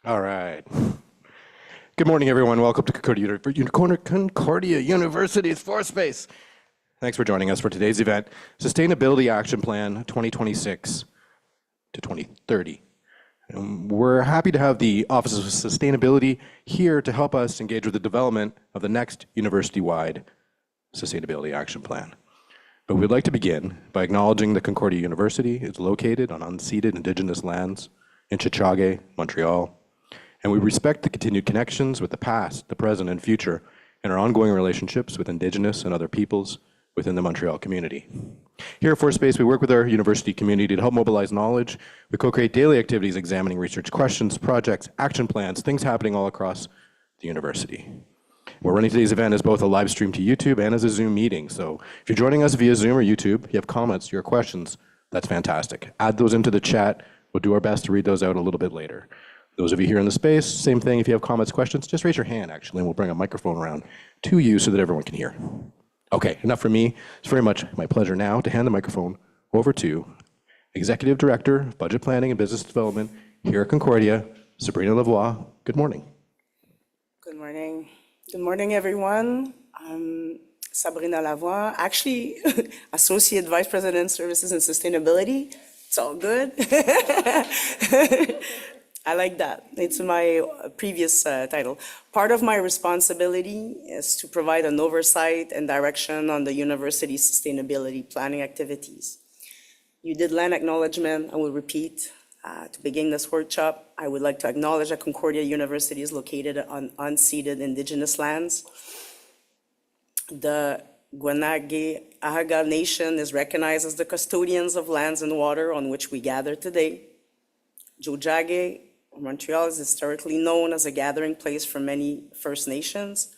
All right. Good morning, everyone. Welcome to Concordia University's Force Space. Thanks for joining us for today's event, Sustainability Action Plan 2026 to 2030. We're happy to have the Office of Sustainability here to help us engage with the development of the next university-wide Sustainability Action Plan. But we'd like to begin by acknowledging that Concordia University is located on unceded Indigenous lands in Chichage, Montreal, and we respect the continued connections with the past, the present, and future in our ongoing relationships with Indigenous and other peoples within the Montreal community. Here at Force Space, we work with our university community to help mobilize knowledge. We co-create daily activities examining research questions, projects, action plans, things happening all across the university. We're running today's event as both a live stream to YouTube and as a Zoom meeting. So if you're joining us via Zoom or YouTube, you have comments, your questions, that's fantastic. Add those into the chat. We'll do our best to read those out a little bit later. Those of you here in the space, same thing. If you have comments, questions, just raise your hand, actually, and we'll bring a microphone around to you so that everyone can hear. Okay, enough from me. It's very much my pleasure now to hand the microphone over to Executive Director of Budget Planning and Business Development here at Concordia, Sabrina Lavoie. Good morning. Good morning. Good morning, everyone. I'm Sabrina Lavoie, actually Associate Vice President, Services and Sustainability. It's all good. I like that. It's my previous title. Part of my responsibility is to provide an oversight and direction on the university's sustainability planning activities. You did land acknowledgement. I will repeat. To begin this workshop, I would like to acknowledge that Concordia University is located on unceded Indigenous lands. The Guanage-Ahaga Nation is recognized as the custodians of lands and water on which we gather today. Jojage, Montreal, is historically known as a gathering place for many First Nations.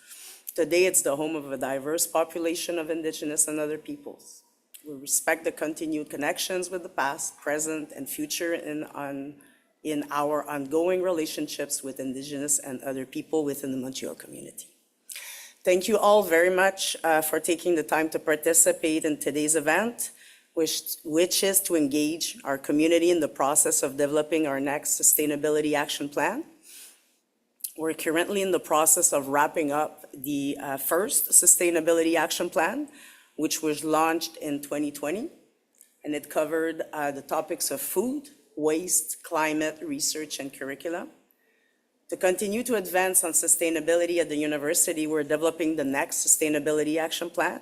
Today, it's the home of a diverse population of Indigenous and other peoples. We respect the continued connections with the past, present, and future in our ongoing relationships with Indigenous and other people within the Montreal community. Thank you all very much for taking the time to participate in today's event, which is to engage our community in the process of developing our next Sustainability Action Plan. We're currently in the process of wrapping up the first Sustainability Action Plan, which was launched in 2020, and it covered the topics of food, waste, climate, research, and curricula. To continue to advance on sustainability at the university, we're developing the next Sustainability Action Plan,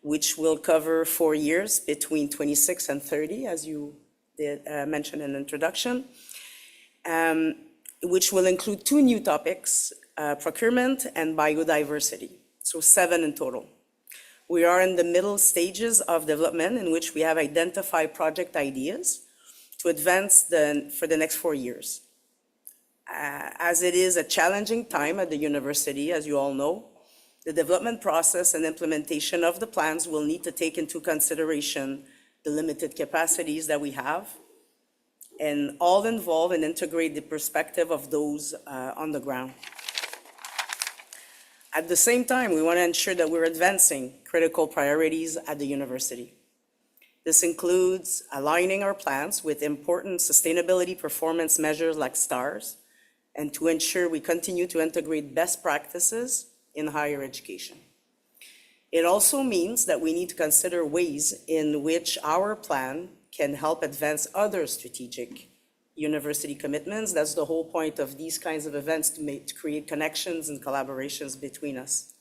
which will cover 4 years between 26 and 30, as you did mention in the introduction, which will include 2 new topics, procurement and biodiversity, so 7 in total. We are in the middle stages of development in which we have identified project ideas to advance for the next 4 years. As it is a challenging time at the university, as you all know, the development process and implementation of the plans will need to take into consideration the limited capacities that we have and all involve and integrate the perspective of those on the ground. At the same time, we want to ensure that we're advancing critical priorities at the university. This includes aligning our plans with important sustainability performance measures like STARS, and to ensure we continue to integrate best practices in higher education. It also means that we need to consider ways in which our plan can help advance other strategic university commitments. That's the whole point of these kinds of events, to create connections and collaborations between us.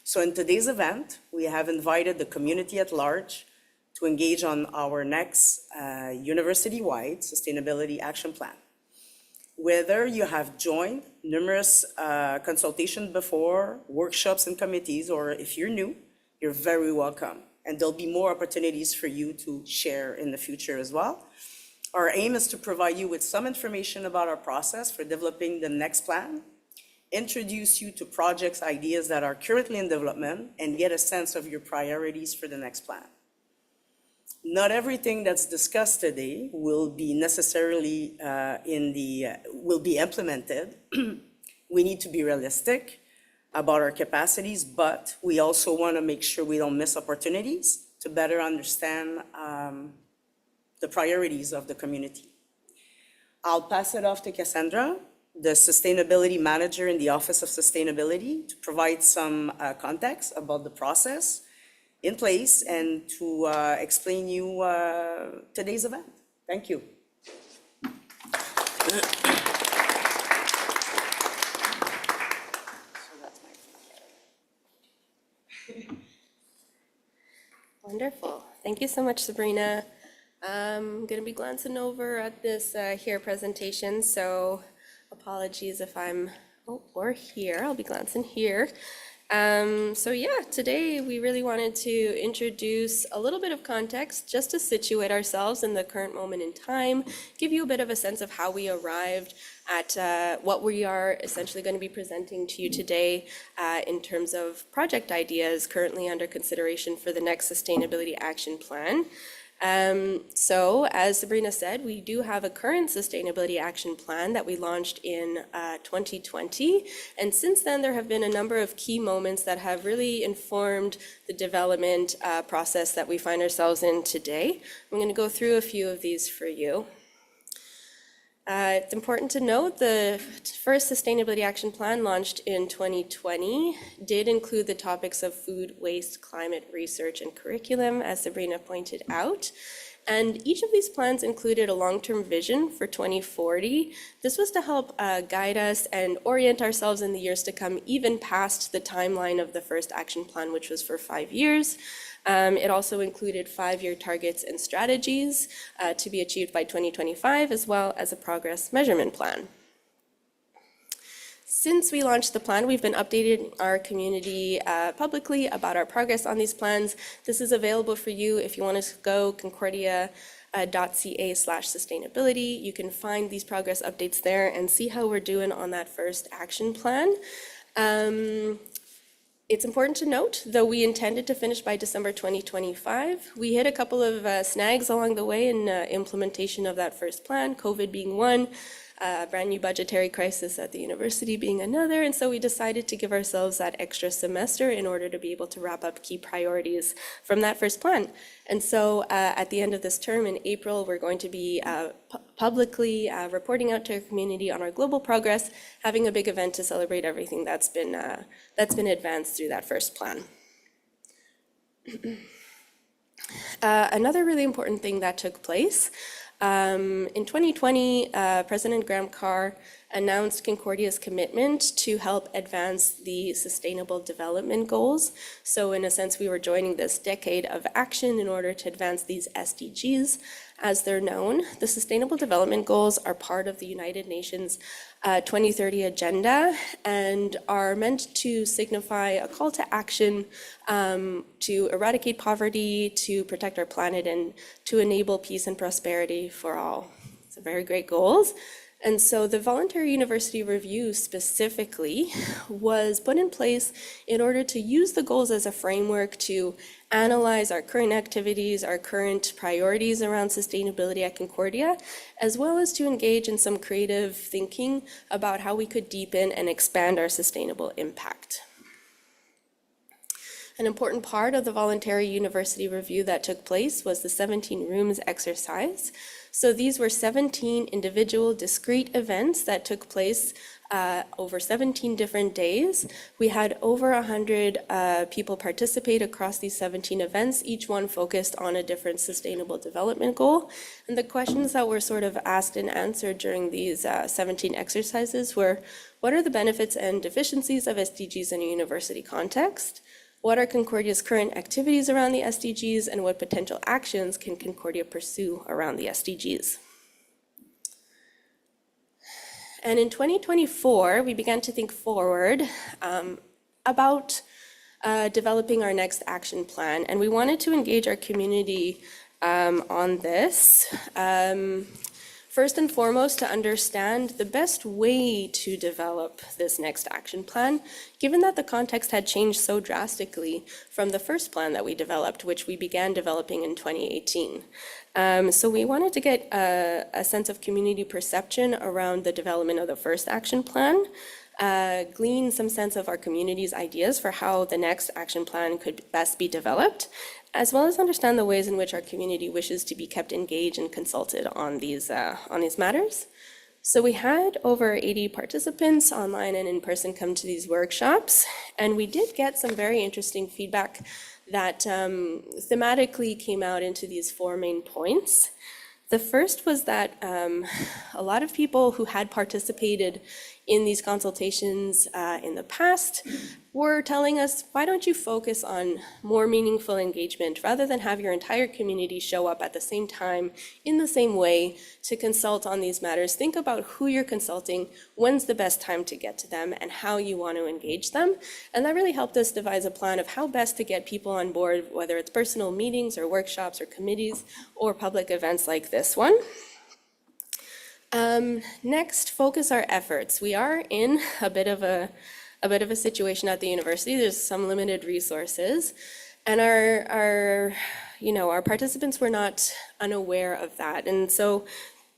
So in today's event, we have invited the community at large to engage on our next university-wide Sustainability Action Plan. Whether you have joined numerous consultations before, workshops and committees, or if you're new, you're very welcome. And there'll be more opportunities for you to share in the future as well. Our aim is to provide you with some information about our process for developing the next plan, introduce you to projects, ideas that are currently in development, and get a sense of your priorities for the next plan. Not everything that's discussed today will be necessarily will be implemented. We need to be realistic about our capacities, but we also want to make sure we don't miss opportunities to better understand the priorities of the community. I'll pass it off to Cassandra the sustainability manager in the Office of Sustainability, to provide some context about the process in place and to explain you today's event. Thank you. Wonderful. Thank you so much, Sabrina. I'm going to be glancing over at this here presentation, so apologies if I'm, or here, I'll be glancing here. So yeah, today we really wanted to introduce a little bit of context just to situate ourselves in the current moment in time, give you a bit of a sense of how we arrived at what we are essentially going to be presenting to you today in terms of project ideas currently under consideration for the next Sustainability Action Plan. So as Sabrina said, we do have a current Sustainability Action Plan that we launched in 2020. And since then, there have been a number of key moments that have really informed the development process that we find ourselves in today. I'm going to go through a few of these for you. It's important to note the first Sustainability Action Plan launched in 2020 did include the topics of food, waste, climate, research, and curriculum, as Sabrina pointed out. And each of these plans included a long-term vision for 2040. This was to help guide us and orient ourselves in the years to come, even past the timeline of the first action plan, which was for 5 years. It also included 5-year targets and strategies to be achieved by 2025, as well as a progress measurement plan. Since we launched the plan, we've been updating our community publicly about our progress on these plans. This is available for you if you want to go concordia.ca/sustainability. You can find these progress updates there and see how we're doing on that first action plan. It's important to note, though we intended to finish by December 2025, we hit a couple of snags along the way in implementation of that first plan, COVID being one, brand new budgetary crisis at the university being another, and so we decided to give ourselves that extra semester in order to be able to wrap up key priorities from that first plan. And so at the end of this term in April, we're going to be publicly reporting out to our community on our global progress, having a big event to celebrate everything that's been advanced through that first plan. Another really important thing that took place in 2020, President Graham Carr announced Concordia's commitment to help advance the Sustainable Development Goals. So in a sense, we were joining this decade of action in order to advance these SDGs. As they're known, the Sustainable Development Goals are part of the United Nations 2030 Agenda and are meant to signify a call to action to eradicate poverty, to protect our planet, and to enable peace and prosperity for all. So very great goals. And so the voluntary university review specifically was put in place in order to use the goals as a framework to analyze our current activities, our current priorities around sustainability at Concordia, as well as to engage in some creative thinking about how we could deepen and expand our sustainable impact. An important part of the voluntary university review that took place was the 17 rooms exercise. So these were 17 individual discrete events that took place over 17 different days. We had over 100 people participate across these 17 events, each one focused on a different sustainable development goal. And the questions that were sort of asked and answered during these 17 exercises were, what are the benefits and deficiencies of SDGs in a university context? What are Concordia's current activities around the SDGs, and what potential actions can Concordia pursue around the SDGs? And in 2024, we began to think forward about developing our next action plan, and we wanted to engage our community on this. First and foremost, to understand the best way to develop this next action plan, given that the context had changed so drastically from the first plan that we developed, which we began developing in 2018. So we wanted to get a sense of community perception around the development of the first action plan, glean some sense of our community's ideas for how the next action plan could best be developed, as well as understand the ways in which our community wishes to be kept engaged and consulted on these matters. So we had over 80 participants online and in person come to these workshops, and we did get some very interesting feedback that thematically came out into these four main points. The first was that a lot of people who had participated in these consultations in the past were telling us, why don't you focus on more meaningful engagement rather than have your entire community show up at the same time in the same way to consult on these matters. Think about who you're consulting, when's the best time to get to them, and how you want to engage them. And that really helped us devise a plan of how best to get people on board, whether it's personal meetings or workshops or committees or public events like this one. Next, focus our efforts. We are in a bit of a situation at the university. There's some limited resources, and our participants were not unaware of that. And so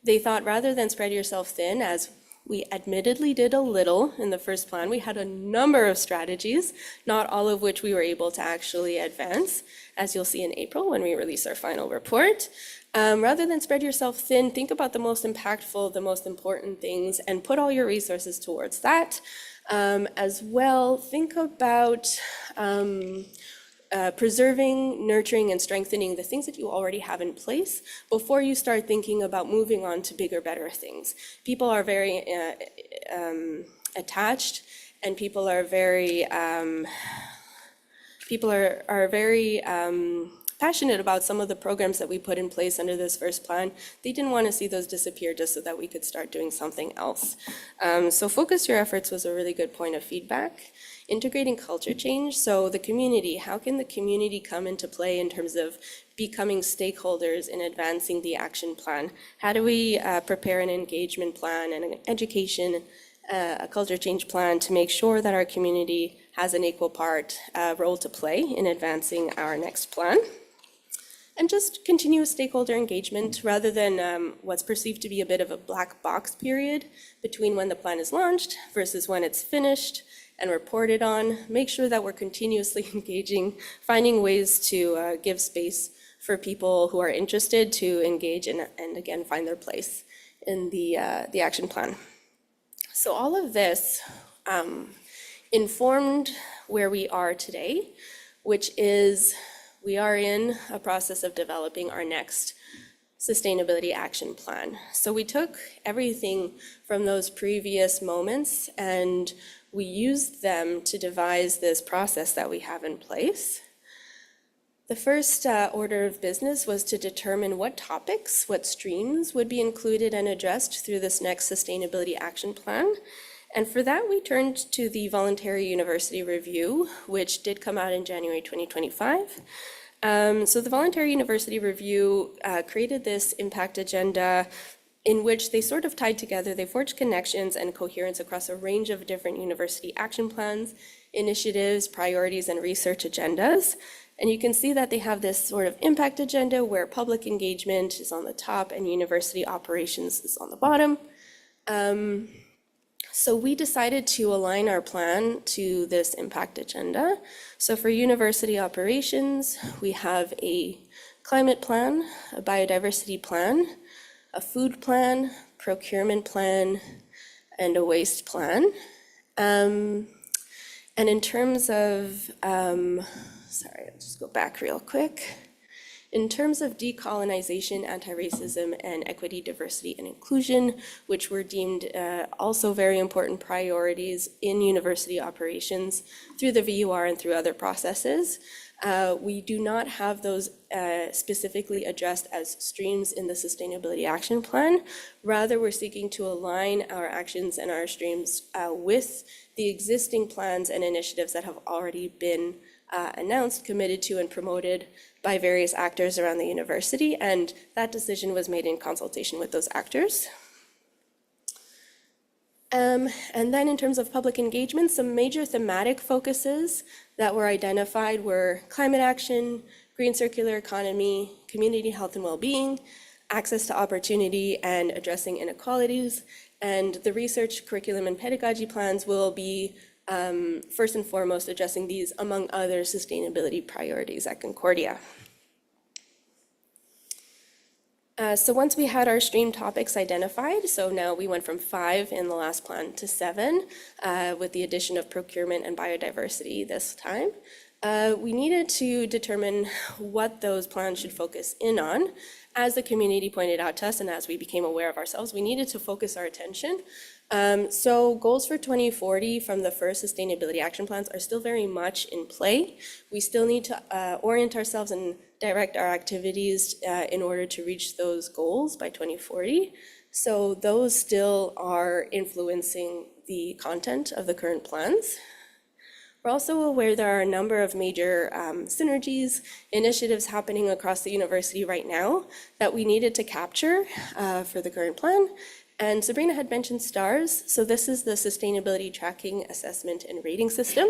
they thought, rather than spread yourself thin, as we admittedly did a little in the first plan, we had a number of strategies, not all of which we were able to actually advance, as you'll see in April when we release our final report. Rather than spread yourself thin, think about the most impactful, the most important things, and put all your resources towards that. As well, think about preserving, nurturing, and strengthening the things that you already have in place before you start thinking about moving on to bigger, better things. People are very attached, and people are very passionate about some of the programs that we put in place under this first plan. They didn't want to see those disappear just so that we could start doing something else. So focus your efforts was a really good point of feedback. Integrating culture change. So the community, how can the community come into play in terms of becoming stakeholders in advancing the action plan? How do we prepare an engagement plan and an education, a culture change plan to make sure that our community has an equal role to play in advancing our next plan? And just continuous stakeholder engagement rather than what's perceived to be a bit of a black box period between when the plan is launched versus when it's finished and reported on. Make sure that we're continuously engaging, finding ways to give space for people who are interested to engage and again, find their place in the action plan. So all of this informed where we are today, which is we are in a process of developing our next sustainability action plan. So we took everything from those previous moments and we used them to devise this process that we have in place. The first order of business was to determine what topics, what streams would be included and addressed through this next sustainability action plan. And for that, we turned to the voluntary university review, which did come out in January 2025. So the voluntary university review created this impact agenda in which they sort of tied together, they forged connections and coherence across a range of different university action plans, initiatives, priorities, and research agendas. And you can see that they have this sort of impact agenda where public engagement is on the top and university operations is on the bottom. So we decided to align our plan to this impact agenda. So for university operations, we have a climate plan, a biodiversity plan, a food plan, procurement plan, and a waste plan. And in terms of, sorry, I'll just go back real quick. In terms of decolonization, anti-racism, and equity, diversity, and inclusion, which were deemed also very important priorities in university operations through the VUR and through other processes, we do not have those specifically addressed as streams in the Sustainability Action Plan. Rather, we're seeking to align our actions and our streams with the existing plans and initiatives that have already been announced, committed to, and promoted by various actors around the university, and that decision was made in consultation with those actors. And then in terms of public engagement, some major thematic focuses that were identified were climate action, green circular economy, community health and well-being, access to opportunity, and addressing inequalities. And the research, curriculum, and pedagogy plans will be first and foremost addressing these among other sustainability priorities at Concordia. So once we had our stream topics identified, so now we went from 5 in the last plan to 7, with the addition of procurement and biodiversity this time. We needed to determine what those plans should focus in on. As the community pointed out to us and as we became aware of ourselves, we needed to focus our attention. So goals for 2040 from the first sustainability action plans are still very much in play. We still need to orient ourselves and direct our activities in order to reach those goals by 2040. So those still are influencing the content of the current plans. We're also aware there are a number of major synergies, initiatives happening across the university right now that we needed to capture for the current plan. And Sabrina had mentioned STARS. So this is the Sustainability Tracking Assessment and Rating System.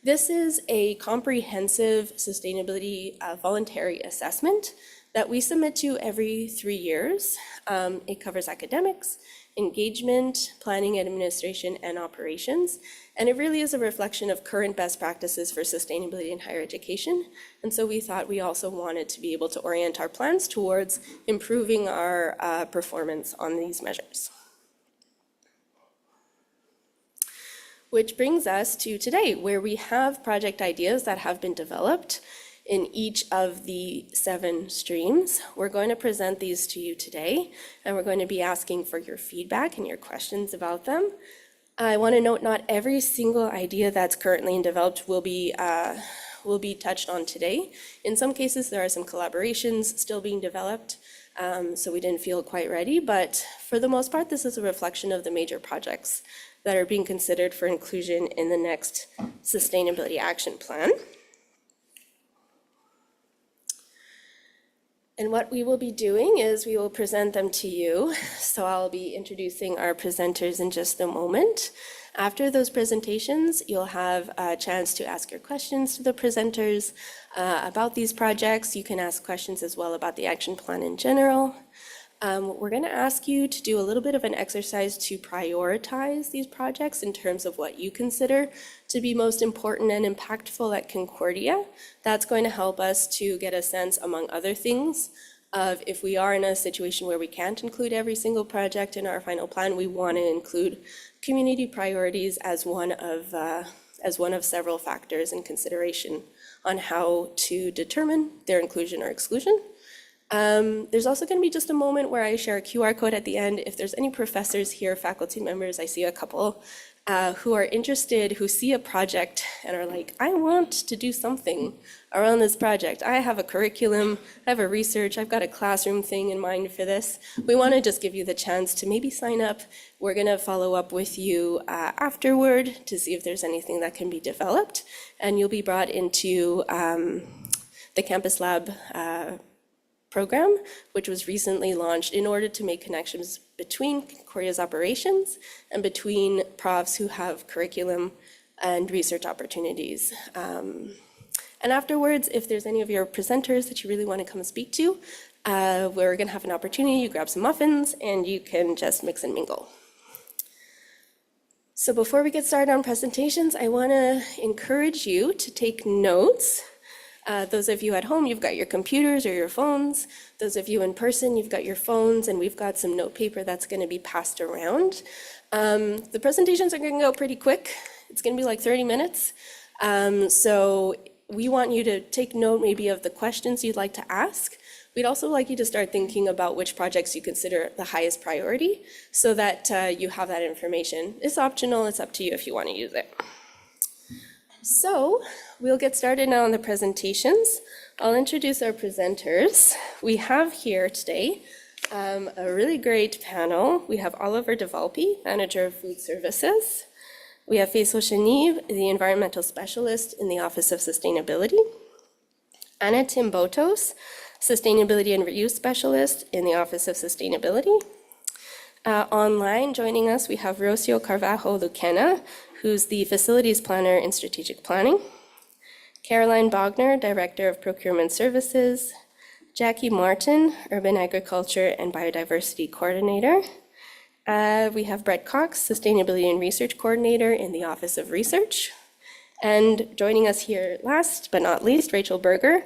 This is a comprehensive sustainability voluntary assessment that we submit to every 3 years. It covers academics, engagement, planning, administration, and operations. And it really is a reflection of current best practices for sustainability in higher education. And so we thought we also wanted to be able to orient our plans towards improving our performance on these measures. Which brings us to today, where we have project ideas that have been developed in each of the 7 streams. We're going to present these to you today, and we're going to be asking for your feedback and your questions about them. I want to note not every single idea that's currently developed will be touched on today. In some cases, there are some collaborations still being developed, so we didn't feel quite ready, but for the most part, this is a reflection of the major projects that are being considered for inclusion in the next Sustainability Action Plan. And what we will be doing is we will present them to you. So I'll be introducing our presenters in just a moment. After those presentations, you'll have a chance to ask your questions to the presenters about these projects. You can ask questions as well about the action plan in general. We're going to ask you to do a little bit of an exercise to prioritize these projects in terms of what you consider to be most important and impactful at Concordia. That's going to help us to get a sense, among other things, of if we are in a situation where we can't include every single project in our final plan, we want to include community priorities as one of several factors in consideration on how to determine their inclusion or exclusion. There's also going to be just a moment where I share a QR code at the end. If there's any professors here, faculty members, I see a couple who are interested, who see a project and are like, I want to do something around this project. I have a curriculum, I have a research, I've got a classroom thing in mind for this. We want to just give you the chance to maybe sign up. We're going to follow up with you afterward to see if there's anything that can be developed. And you'll be brought into the Campus Lab program, which was recently launched in order to make connections between Concordia's operations and between profs who have curriculum and research opportunities. And afterwards, if there's any of your presenters that you really want to come speak to, we're going to have an opportunity. You grab some muffins and you can just mix and mingle. So before we get started on presentations, I want to encourage you to take notes. Those of you at home, you've got your computers or your phones. Those of you in person, you've got your phones, and we've got some note paper that's going to be passed around. The presentations are going to go pretty quick. It's going to be like 30 minutes. So we want you to take note maybe of the questions you'd like to ask. We'd also like you to start thinking about which projects you consider the highest priority so that you have that information. It's optional. It's up to you if you want to use it. So we'll get started now on the presentations. I'll introduce our presenters. We have here today a really great panel. We have Oliver DeValpi, Manager of Food Services. We have Faisal Shaniv, the Environmental Specialist in the Office of Sustainability. Anna Timbotos, Sustainability and Reuse Specialist in the Office of Sustainability. Online joining us, we have Rocio Carvalho Lucena, who's the Facilities Planner in Strategic Planning. Caroline Bogner, Director of Procurement Services. Jackie Martin, Urban Agriculture and Biodiversity Coordinator. We have Brett Cox, Sustainability and Research Coordinator in the Office of Research. And joining us here last but not least, Rachel Berger,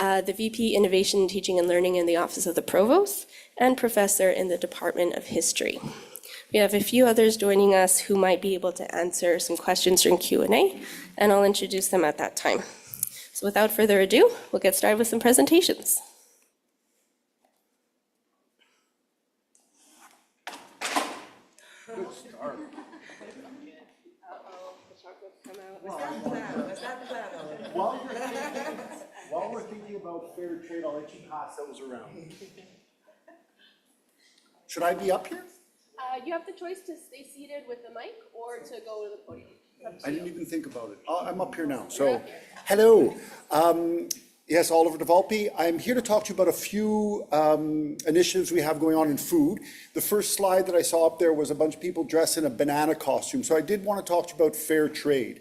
the VP Innovation, Teaching and Learning in the Office of the Provost, and Professor in the Department of History. We have a few others joining us who might be able to answer some questions during Q&A, and I'll introduce them at that time. So without further ado, we'll get started with some presentations. Good start. Uh-oh, the chocolates come out. While we're thinking about fair trade, I'll let you pass those around. Should I be up here? You have the choice to stay seated with the mic or to go to the podium. I didn't even think about it. I'm up here now, so, hello. Yes, Oliver DeValpi. I'm here to talk to you about a few initiatives we have going on in food. The first slide that I saw up there was a bunch of people dressed in a banana costume, so I did want to talk to you about fair trade.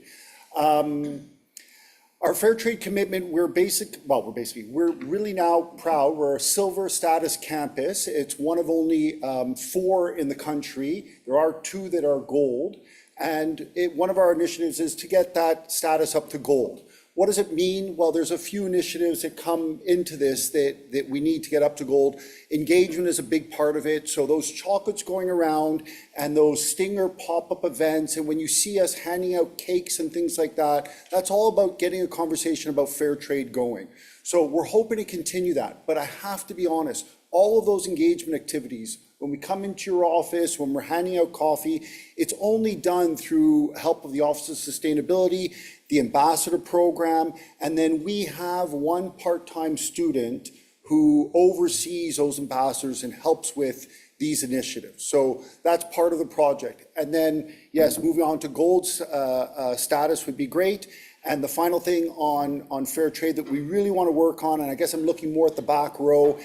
Our fair trade commitment, we're really now proud. We're a silver status campus. It's one of only 4 in the country. There are 2 that are gold. And one of our initiatives is to get that status up to gold. What does it mean? Well, there's a few initiatives that come into this that we need to get up to gold. Engagement is a big part of it. So those chocolates going around and those Stinger pop-up events, and when you see us handing out cakes and things like that, that's all about getting a conversation about fair trade going. So we're hoping to continue that. But I have to be honest, all of those engagement activities, when we come into your office, when we're handing out coffee, it's only done through help of the Office of Sustainability, the Ambassador Program, and then we have one part-time student who oversees those ambassadors and helps with these initiatives. So that's part of the project. And then, yes, moving on to gold status would be great. And the final thing on fair trade that we really want to work on, and I guess I'm looking more at the back row,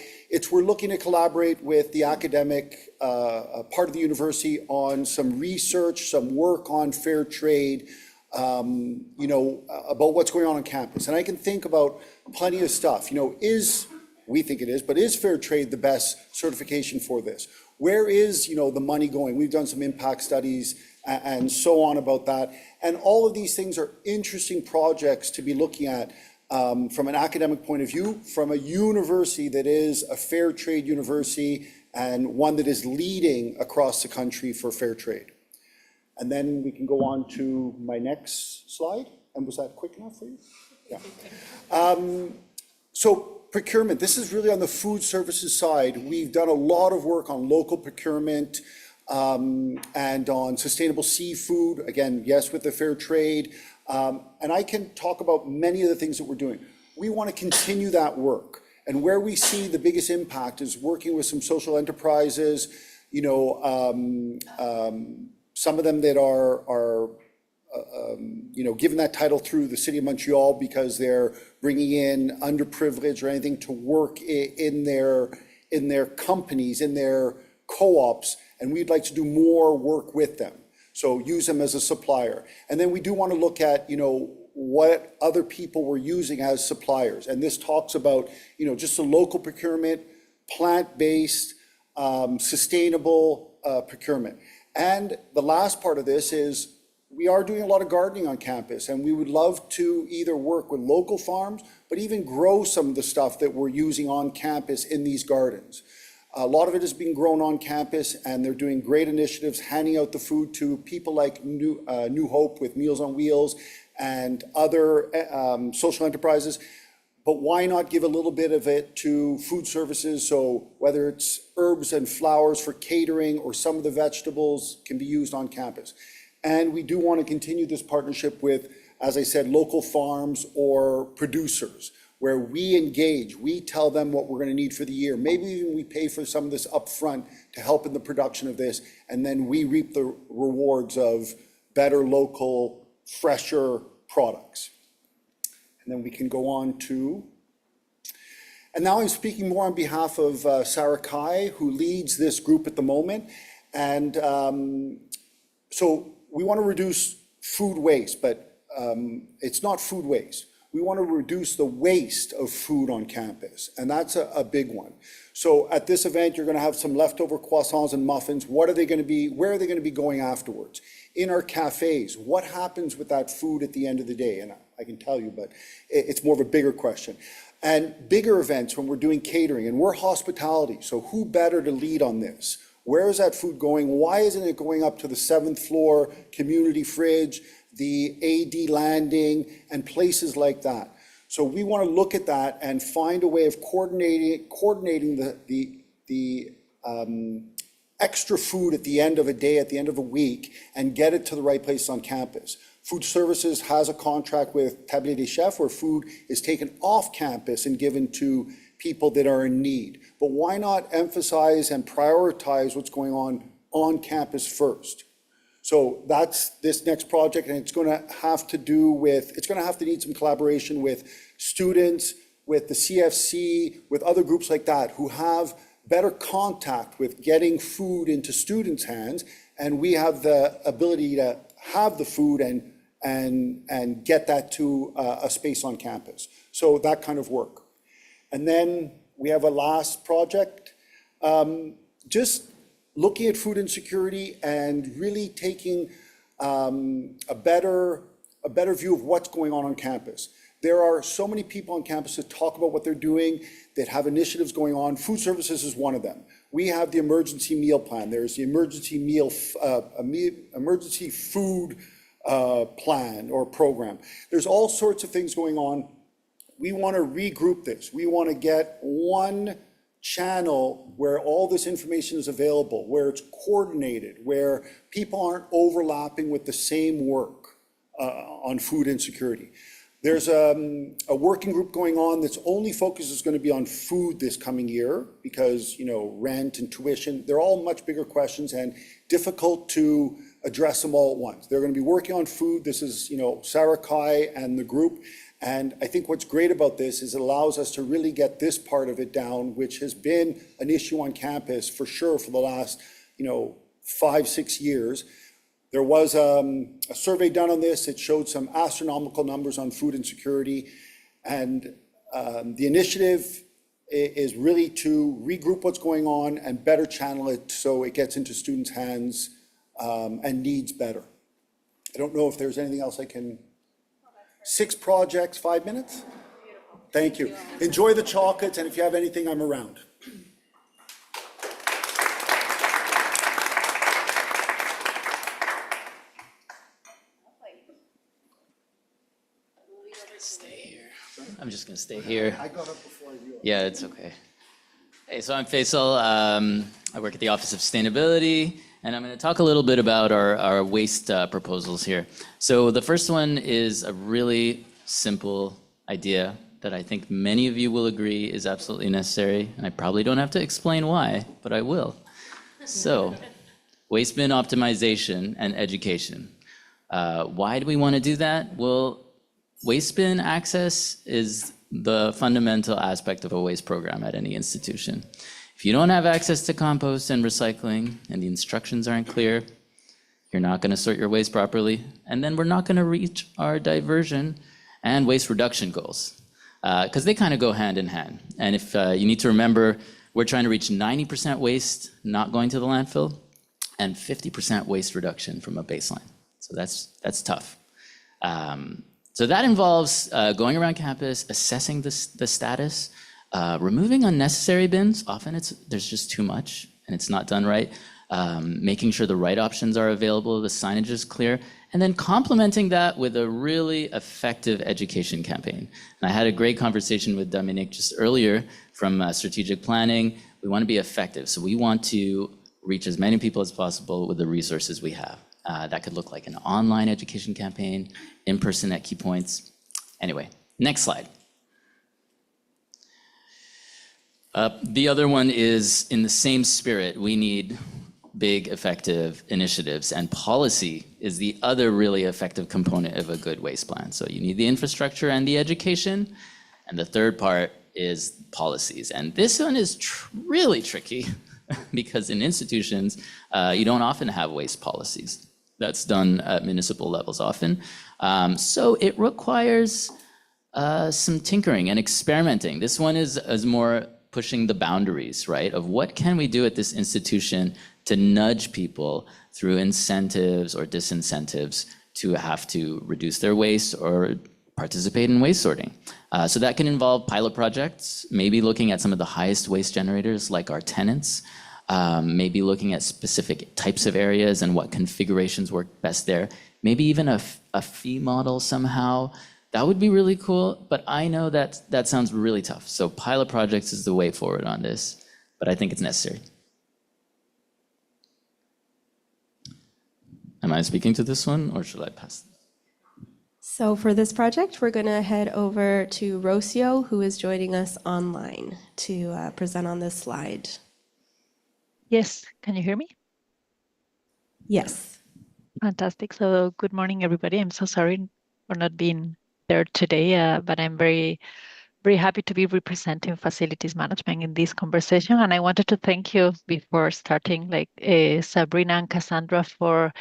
we're looking to collaborate with the academic part of the university on some research, some work on fair trade, about what's going on campus. And I can think about plenty of stuff. We think it is, but is fair trade the best certification for this? Where is, the money going? We've done some impact studies and so on about that. And all of these things are interesting projects to be looking at from an academic point of view, from a university that is a fair trade university and one that is leading across the country for fair trade. And then we can go on to my next slide. And was that quick enough for you? Yeah. So procurement, this is really on the food services side. We've done a lot of work on local procurement and on sustainable seafood. Again, yes, with the fair trade. And I can talk about many of the things that we're doing. We want to continue that work. And where we see the biggest impact is working with some social enterprises, some of them that are given that title through the City of Montreal because they're bringing in underprivileged or anything to work in their companies, in their co-ops, and we'd like to do more work with them. So use them as a supplier. And then we do want to look at, what other people we're using as suppliers. And this talks about, just the local procurement, plant-based, sustainable procurement. And the last part of this is we are doing a lot of gardening on campus, and we would love to either work with local farms, but even grow some of the stuff that we're using on campus in these gardens. A lot of it is being grown on campus, and they're doing great initiatives, handing out the food to people like New Hope with Meals on Wheels and other social enterprises. But why not give a little bit of it to food services? So whether it's herbs and flowers for catering or some of the vegetables can be used on campus. And we do want to continue this partnership with, as I said, local farms or producers, where we engage, we tell them what we're going to need for the year. Maybe even we pay for some of this upfront to help in the production of this, and then we reap the rewards of better local, fresher products. And then we can go on to, and now I'm speaking more on behalf of Sarah Kai, who leads this group at the moment. And so we want to reduce food waste, but it's not food waste. We want to reduce the waste of food on campus, and that's a big one. So at this event, you're going to have some leftover croissants and muffins. What are they going to be? Where are they going to be going afterwards? In our cafes, what happens with that food at the end of the day? And I can tell you, but it's more of a bigger question. And bigger events when we're doing catering, and we're hospitality, so who better to lead on this? Where is that food going? Why isn't it going up to the 7th floor community fridge, the AD landing, and places like that? So we want to look at that and find a way of coordinating the extra food at the end of a day, at the end of a week, and get it to the right places on campus. Food Services has a contract with Tablier des Chefs where food is taken off campus and given to people that are in need. But why not emphasize and prioritize what's going on campus first? So that's this next project, and it's going to have to need some collaboration with students, with the CFC, with other groups like that who have better contact with getting food into students' hands, and we have the ability to have the food and get that to a space on campus. So that kind of work. And then we have a last project, just looking at food insecurity and really taking a better view of what's going on campus. There are so many people on campus that talk about what they're doing, that have initiatives going on. Food Services is one of them. We have the emergency meal plan. There's the emergency food plan or program. There's all sorts of things going on. We want to regroup this. We want to get one channel where all this information is available, where it's coordinated, where people aren't overlapping with the same work on food insecurity. There's a working group going on that's only focus is going to be on food this coming year because, rent and tuition, they're all much bigger questions and difficult to address them all at once. They're going to be working on food. This is, Sarah Kai and the group. And I think what's great about this is it allows us to really get this part of it down, which has been an issue on campus for sure for the last, 5-6 years. There was a survey done on this. It showed some astronomical numbers on food insecurity. And the initiative is really to regroup what's going on and better channel it so it gets into students' hands and needs better. I don't know if there's anything else I can. 6 projects, 5 minutes? Thank you. Enjoy the chocolates, and if you have anything, I'm around. Stay here. I'm just gonna stay here. I got up before you. Yeah, it's okay. Hey, so I'm Faisal. I work at the Office of Sustainability, and I'm going to talk a little bit about our waste proposals here. So the first one is a really simple idea that I think many of you will agree is absolutely necessary, and I probably don't have to explain why, but I will. So, waste bin optimization and education. Why do we want to do that? Well, waste bin access is the fundamental aspect of a waste program at any institution. If you don't have access to compost and recycling and the instructions aren't clear, you're not going to sort your waste properly, and then we're not going to reach our diversion and waste reduction goals, because they kind of go hand in hand. And if you need to remember, we're trying to reach 90% waste not going to the landfill and 50% waste reduction from a baseline. So that's tough. So that involves going around campus, assessing the status, removing unnecessary bins. Often there's just too much and it's not done right. Making sure the right options are available, the signage is clear, and then complementing that with a really effective education campaign. And I had a great conversation with Dominique just earlier from strategic planning. We want to be effective, so we want to reach as many people as possible with the resources we have. That could look like an online education campaign, in person at key points. Anyway, next slide. The other one is in the same spirit. We need big, effective initiatives, and policy is the other really effective component of a good waste plan. So you need the infrastructure and the education, and the third part is policies. And this one is really tricky because in institutions, you don't often have waste policies. That's done at municipal levels often. So it requires some tinkering and experimenting. This one is more pushing the boundaries, right, of what can we do at this institution to nudge people through incentives or disincentives to have to reduce their waste or participate in waste sorting. So that can involve pilot projects, maybe looking at some of the highest waste generators like our tenants, maybe looking at specific types of areas and what configurations work best there, maybe even a fee model somehow. That would be really cool, but I know that sounds really tough. So pilot projects is the way forward on this, but I think it's necessary. Am I speaking to this one, or should I pass? So for this project, we're going to head over to Rocio, who is joining us online to present on this slide. Yes, can you hear me? Yes. Fantastic. So good morning, everybody. I'm so sorry for not being there today, but I'm very, very happy to be representing facilities management in this conversation. And I wanted to thank you before starting, Sabrina and Cassandra, for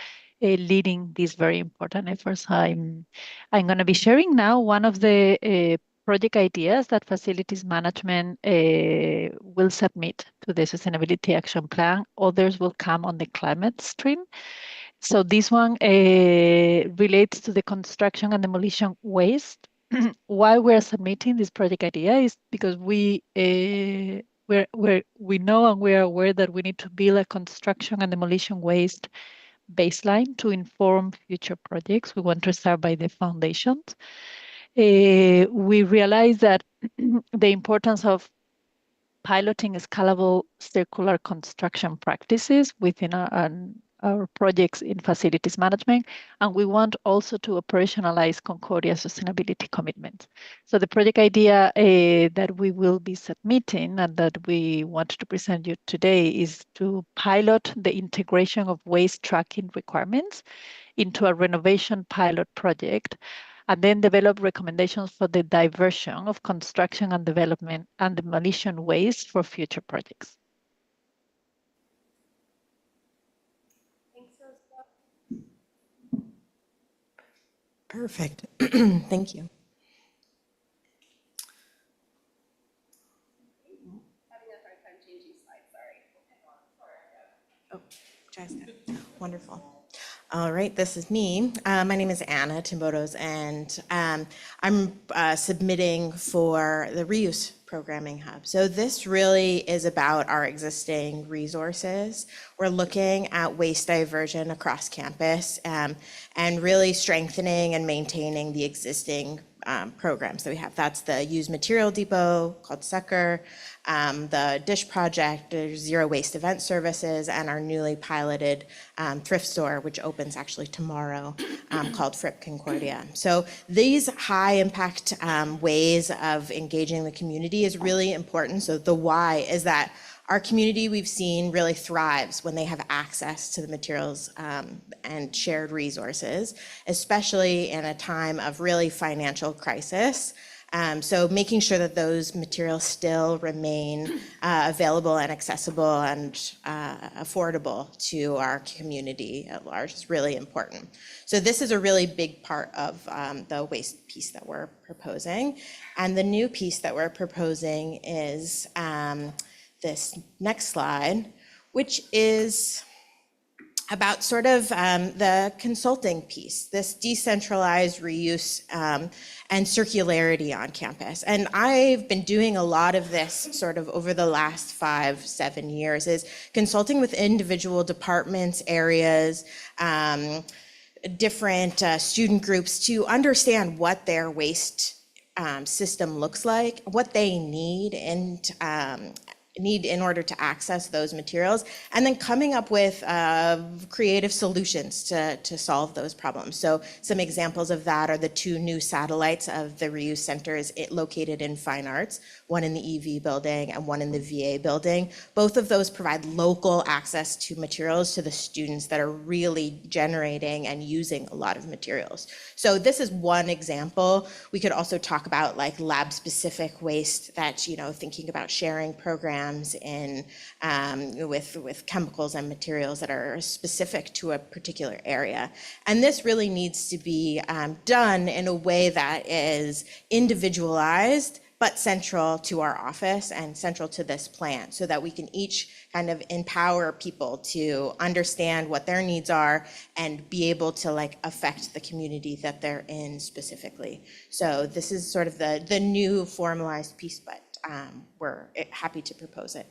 leading these very important efforts. I'm going to be sharing now one of the project ideas that facilities management will submit to the Sustainability Action Plan. Others will come on the climate stream. So this one relates to the construction and demolition waste. Why we're submitting this project idea is because we know and we're aware that we need to build a construction and demolition waste baseline to inform future projects. We want to start by the foundations. We realize that the importance of piloting scalable circular construction practices within our projects in facilities management, and we want also to operationalize Concordia sustainability commitments. So the project idea that we will be submitting and that we want to present you today is to pilot the integration of waste tracking requirements into a renovation pilot project, and then develop recommendations for the diversion of construction and development and demolition waste for future projects. Perfect. Thank you. Oh, Jessica. Wonderful. All right, this is me. My name is Anna Timbodos, and I'm submitting for the Reuse Programming Hub. So this really is about our existing resources. We're looking at waste diversion across campus and really strengthening and maintaining the existing programs that we have. That's the Used Material Depot called Sucker, the Dish Project, Zero Waste Event Services, and our newly piloted thrift store, which opens actually tomorrow, called Fripp Concordia. So these high impact ways of engaging the community is really important. So the why is that our community, we've seen, really thrives when they have access to the materials and shared resources, especially in a time of really financial crisis. So making sure that those materials still remain available and accessible and affordable to our community at large is really important. So this is a really big part of the waste piece that we're proposing. And the new piece that we're proposing is this next slide, which is about sort of the consulting piece, this decentralized reuse and circularity on campus. And I've been doing a lot of this sort of over the last 5-7 years, is consulting with individual departments, areas, different student groups to understand what their waste system looks like, what they need, and need in order to access those materials, and then coming up with creative solutions to solve those problems. So some examples of that are the 2 new satellites of the reuse centers located in Fine Arts, one in the EV building and one in the VA building. Both of those provide local access to materials to the students that are really generating and using a lot of materials. So this is one example. We could also talk about like lab specific waste that, you know, thinking about sharing programs in with chemicals and materials that are specific to a particular area. And this really needs to be done in a way that is individualized, but but central to our office and central to this plan, so that we can each kind of empower people to understand what their needs are and be able to like affect the community that they're in specifically. So this is sort of the new formalized piece, but we're happy to propose it.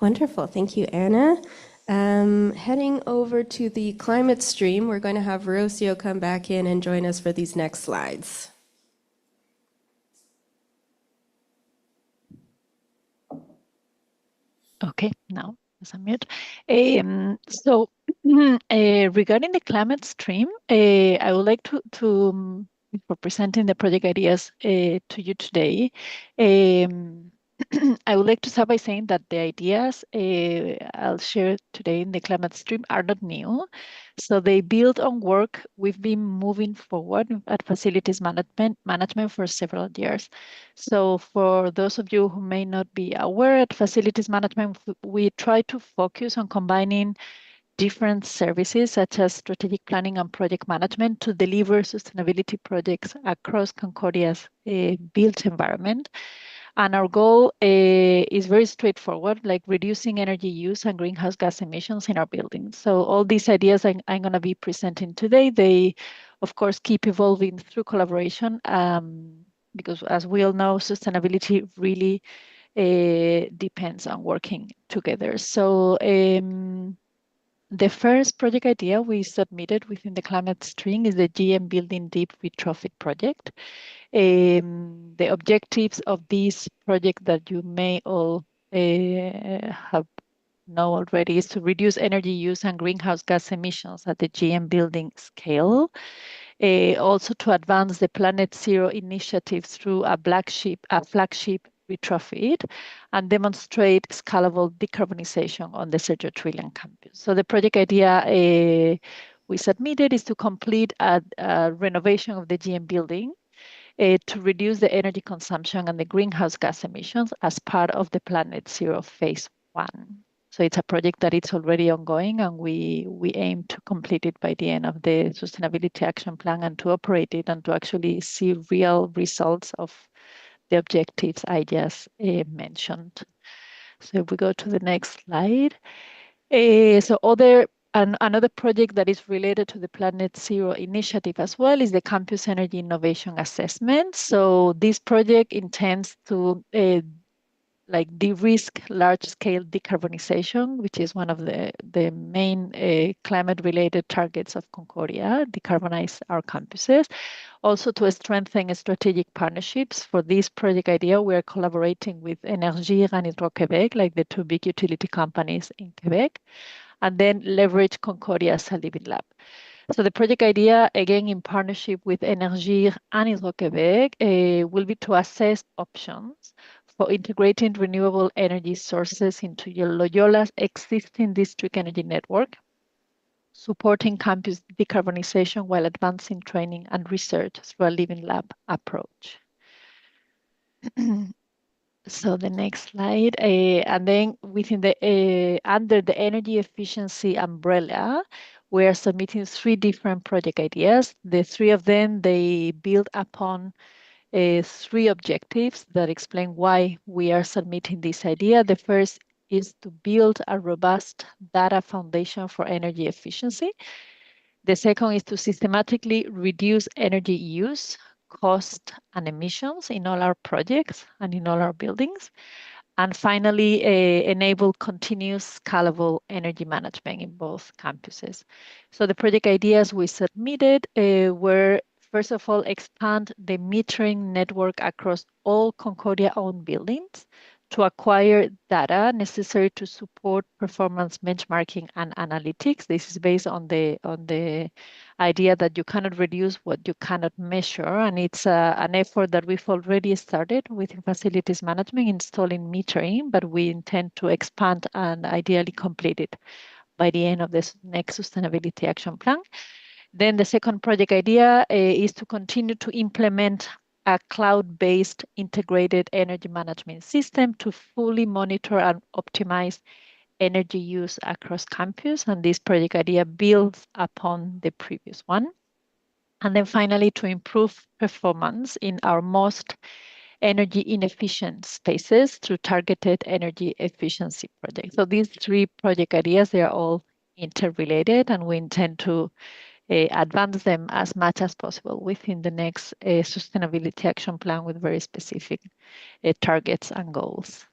Wonderful, thank you, Anna. Heading over to the climate stream, we're going to have Rocio come back in and join us for these next slides. Okay, now let's unmute. So regarding the climate stream, I would like to for presenting the project ideas to you today. I would like to start by saying that the ideas I'll share today in the climate stream are not new. So they build on work we've been moving forward at facilities management for several years. So for those of you who may not be aware, at facilities management, we try to focus on combining different services such as strategic planning and project management to deliver sustainability projects across Concordia's built environment. And our goal is very straightforward, like reducing energy use and greenhouse gas emissions in our buildings. So all these ideas I'm going to be presenting today, they, of course, keep evolving through collaboration because as we all know, sustainability really depends on working together. So the first project idea we submitted within the climate stream is the GM Building Deep Retrofit project. The objectives of this project that you may all have know already is to reduce energy use and greenhouse gas emissions at the GM building scale. Also to advance the Planet Zero initiative through a flagship retrofit and demonstrate scalable decarbonization on the Sergio Trillian campus. So the project idea we submitted is to complete a renovation of the GM building to reduce the energy consumption and the greenhouse gas emissions as part of the Planet Zero Phase 1. So it's a project that it's already ongoing, and we aim to complete it by the end of the Sustainability Action Plan and to operate it and to actually see real results of the objectives I just mentioned. So if we go to the next slide. Another project that is related to the Planet Zero initiative as well is the Campus Energy Innovation Assessment. So this project intends to de-risk large-scale decarbonization, which is one of the main climate-related targets of Concordia, decarbonize our campuses. Also to strengthen strategic partnerships. For this project idea, we are collaborating with Énergie and Hydro-Québec, like the two big utility companies in Quebec, and then leverage Concordia as a living lab. So the project idea, again, in partnership with Énergie and Hydro-Québec, will be to assess options for integrating renewable energy sources into Loyola's existing district energy network, supporting campus decarbonization while advancing training and research through a living lab approach. So the next slide, and then within the under the energy efficiency umbrella, we are submitting 3 different project ideas. The 3 of them, they build upon 3 objectives that explain why we are submitting this idea. The first is to build a robust data foundation for energy efficiency. The second is to systematically reduce energy use, cost, and emissions in all our projects and in all our buildings. And finally, enable continuous scalable energy management in both campuses. So the project ideas we submitted were, first of all, expand the metering network across all Concordia-owned buildings to acquire data necessary to support performance benchmarking and analytics. This is based on the idea that you cannot reduce what you cannot measure, and it's an effort that we've already started within facilities management, installing metering, but we intend to expand and ideally complete it by the end of this next Sustainability Action Plan. Then the second project idea is to continue to implement a cloud-based integrated energy management system to fully monitor and optimize energy use across campus. And this project idea builds upon the previous one. And then finally, to improve performance in our most energy inefficient spaces through targeted energy efficiency projects. So these 3 project ideas, they are all interrelated, and we intend to advance them as much as possible within the next sustainability action plan with very specific targets and goals.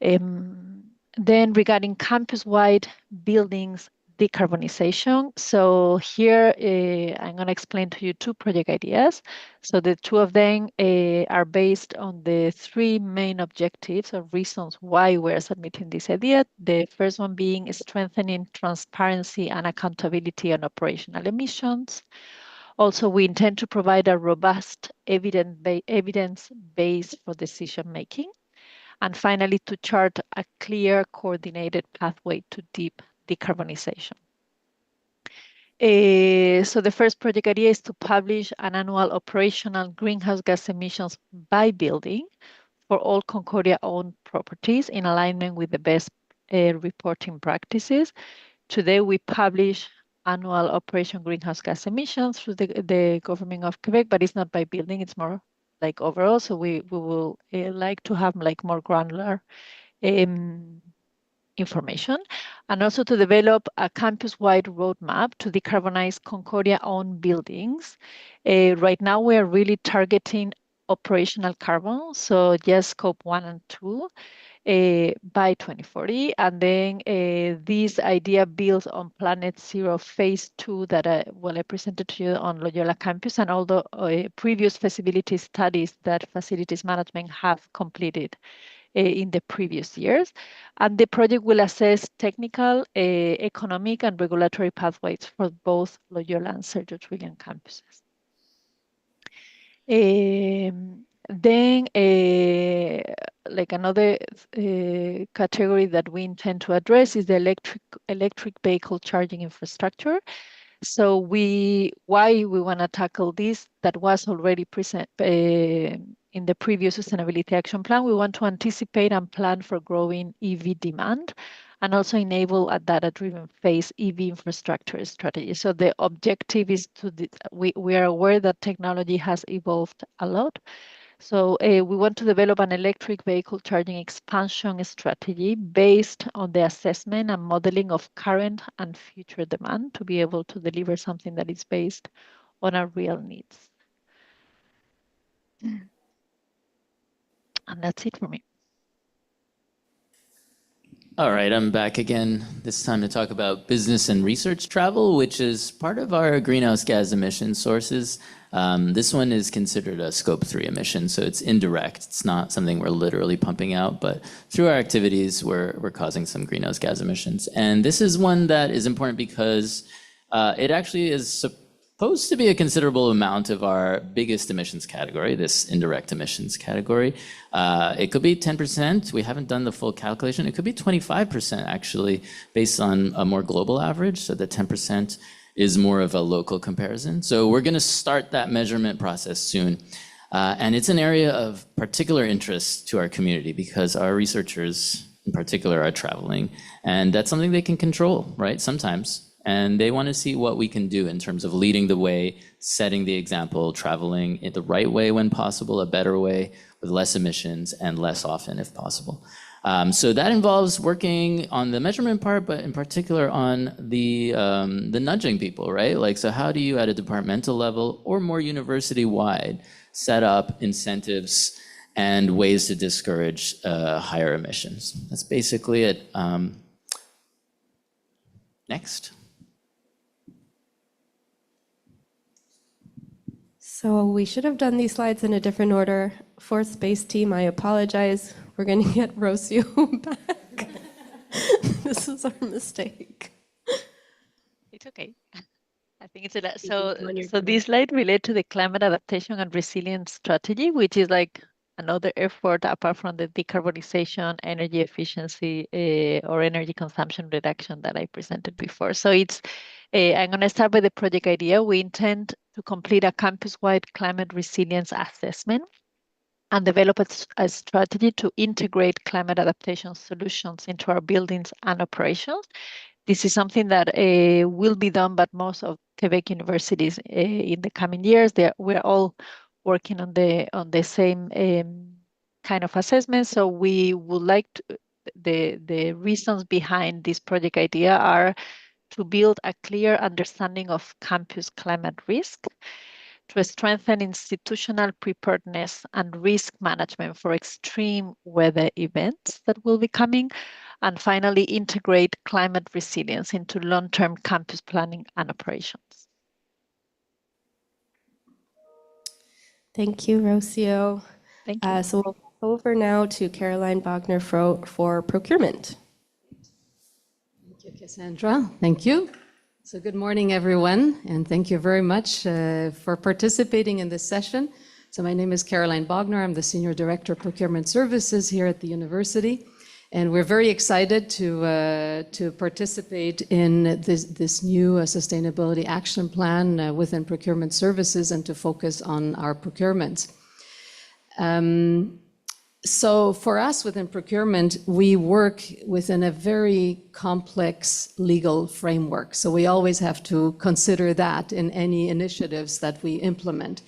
Then regarding campus-wide buildings decarbonization. So here I'm going to explain to you 2 project ideas. So the 2 of them are based on the 3 main objectives or reasons why we're submitting this idea. The first one being strengthening transparency and accountability on operational emissions. Also, we intend to provide a robust evidence base for decision making. And finally, to chart a clear coordinated pathway to deep decarbonization. So the first project idea is to publish an annual operational greenhouse gas emissions by building for all Concordia-owned properties in alignment with the best reporting practices. Today, we publish annual operation greenhouse gas emissions through the government of Quebec, but it's not by building, it's more like overall. So we will like to have like more granular information, and also to develop a campus-wide roadmap to decarbonize Concordia-owned buildings. Right now, we are really targeting operational carbon, so just scope 1 and 2 by 2040. And then this idea builds on Planet Zero Phase 2 that I presented to you on Loyola campus, and all the previous feasibility studies that facilities management have completed in the previous years. And the project will assess technical, economic, and regulatory pathways for both Loyola and Sergio Trillian campuses. Then, like another category that we intend to address is the electric vehicle charging infrastructure. So why we want to tackle this that was already present in the previous sustainability action plan. We want to anticipate and plan for growing EV demand, and also enable a data-driven phase EV infrastructure strategy. So the objective is we are aware that technology has evolved a lot. So we want to develop an electric vehicle charging expansion strategy based on the assessment and modeling of current and future demand to be able to deliver something that is based on our real needs. And that's it for me. All right, I'm back again, this time to talk about business and research travel, which is part of our greenhouse gas emission sources. This one is considered a scope 3 emission, so it's indirect. It's not something we're literally pumping out, but through our activities, we're causing some greenhouse gas emissions. And this is one that is important because it actually is supposed to be a considerable amount of our biggest emissions category, this indirect emissions category. It could be 10%. We haven't done the full calculation. It could be 25% actually, based on a more global average. So the 10% is more of a local comparison. So we're going to start that measurement process soon. And it's an area of particular interest to our community because our researchers in particular are traveling. And that's something they can control, right? Sometimes. And they want to see what we can do in terms of leading the way, setting the example, traveling in the right way when possible, a better way with less emissions and less often if possible. So that involves working on the measurement part, but in particular on the nudging people, right? Like, so how do you at a departmental level or more university-wide set up incentives and ways to discourage higher emissions? That's basically it. Next. So we should have done these slides in a different order. Fourth space team, I apologize. We're going to get Rocio back. This is our mistake. It's okay. I think it's a lot. So this slide relates to the climate adaptation and resilience strategy, which is like another effort apart from the decarbonization, energy efficiency, or energy consumption reduction that I presented before. So it's, I'm going to start with the project idea. We intend to complete a campus-wide climate resilience assessment and develop a strategy to integrate climate adaptation solutions into our buildings and operations. This is something that will be done, but most of Quebec universities in the coming years. We're all working on the same kind of assessment. So we would like to, the reasons behind this project idea are to build a clear understanding of campus climate risk, to strengthen institutional preparedness and risk management for extreme weather events that will be coming, and finally integrate climate resilience into long-term campus planning and operations. Thank you, Rocio. Thank you. So we'll go over now to Caroline Bogner for procurement. Thank you, Cassandra. Thank you. So good morning, everyone, and thank you very much for participating in this session. So my name is Caroline Bogner. I'm the Senior Director of Procurement Services here at the university, and we're very excited to participate in this new Sustainability Action Plan within Procurement Services and to focus on our procurement. So for us within procurement, we work within a very complex legal framework. So we always have to consider that in any initiatives that we implement.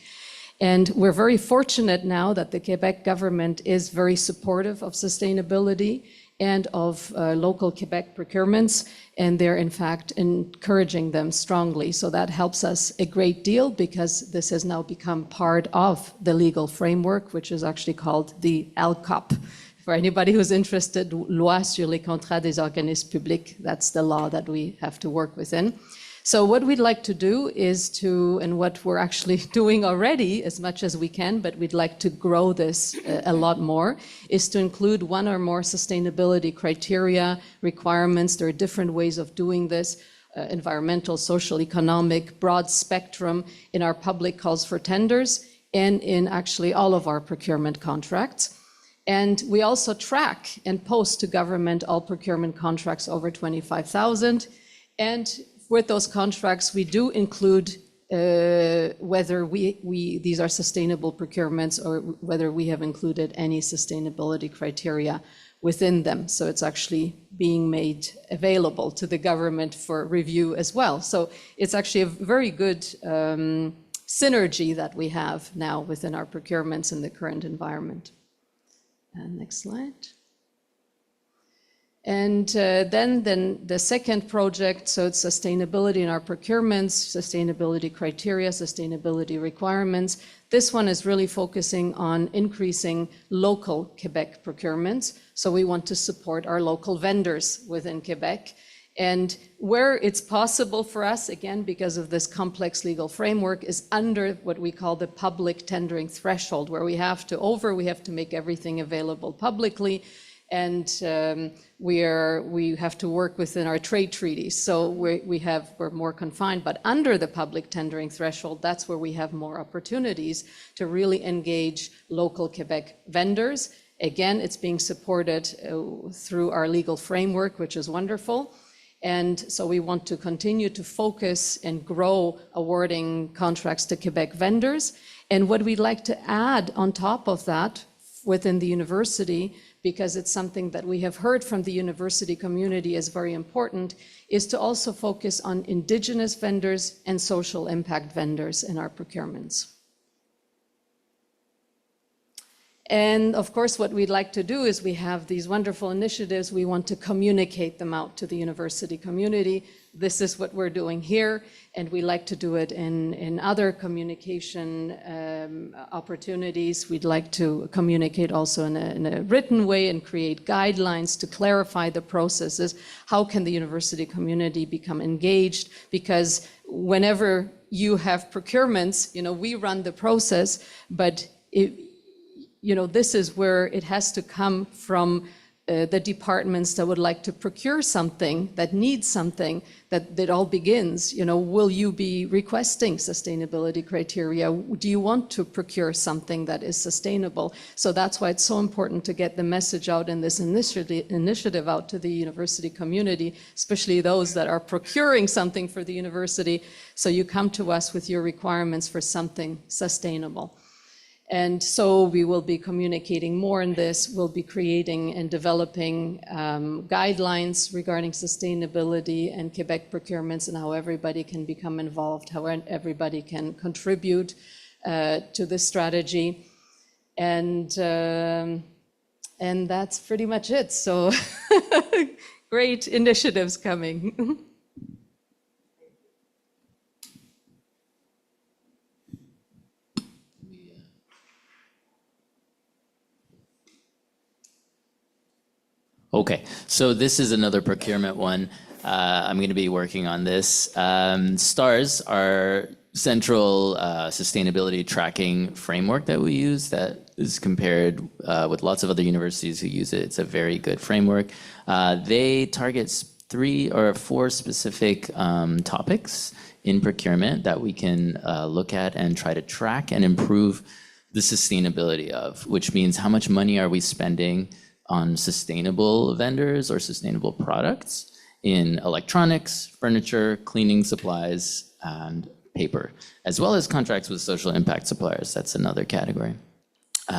And we're very fortunate now that the Quebec government is very supportive of sustainability and of local Quebec procurements, and they're in fact encouraging them strongly. So that helps us a great deal because this has now become part of the legal framework, which is actually called the LCOP. For anybody who's interested, Loi sur les contrats des organismes publics, that's the law that we have to work within. So what we'd like to do is to, and what we're actually doing already as much as we can, but we'd like to grow this a lot more, is to include one or more sustainability criteria, requirements. There are different ways of doing this, environmental, social, economic, broad spectrum in our public calls for tenders and in actually all of our procurement contracts. And we also track and post to government all procurement contracts over 25,000. And with those contracts, we do include whether these are sustainable procurements or whether we have included any sustainability criteria within them. So it's actually being made available to the government for review as well. So it's actually a very good synergy that we have now within our procurements in the current environment. Next slide. And then the second project, so it's sustainability in our procurements, sustainability criteria, sustainability requirements. This one is really focusing on increasing local Quebec procurements. So we want to support our local vendors within Quebec. And where it's possible for us, again, because of this complex legal framework, is under what we call the public tendering threshold, where we have to make everything available publicly. And we have to work within our trade treaties. So we're more confined, but under the public tendering threshold, that's where we have more opportunities to really engage local Quebec vendors. Again, it's being supported through our legal framework, which is wonderful. And so we want to continue to focus and grow awarding contracts to Quebec vendors. And what we'd like to add on top of that within the university, because it's something that we have heard from the university community is very important, is to also focus on Indigenous vendors and social impact vendors in our procurements. And of course, what we'd like to do is we have these wonderful initiatives. We want to communicate them out to the university community. This is what we're doing here, and we like to do it in other communication opportunities. We'd like to communicate also in a written way and create guidelines to clarify the processes. How can the university community become engaged? Because whenever you have procurements, we run the process, but this is where it has to come from the departments that would like to procure something, that needs something, that all begins. Will you be requesting sustainability criteria? Do you want to procure something that is sustainable? So that's why it's so important to get the message out in this initiative out to the university community, especially those that are procuring something for the university. So you come to us with your requirements for something sustainable. And so we will be communicating more on this. We'll be creating and developing guidelines regarding sustainability and Quebec procurements and how everybody can become involved, how everybody can contribute to this strategy. And that's pretty much it. So great initiatives coming. Okay, so this is another procurement one. I'm going to be working on this. STARS, our central sustainability tracking framework that we use that is compared with lots of other universities who use it. It's a very good framework. They target 3 or 4 specific topics in procurement that we can look at and try to track and improve the sustainability of, which means how much money are we spending on sustainable vendors or sustainable products in electronics, furniture, cleaning supplies, and paper, as well as contracts with social impact suppliers. That's another category.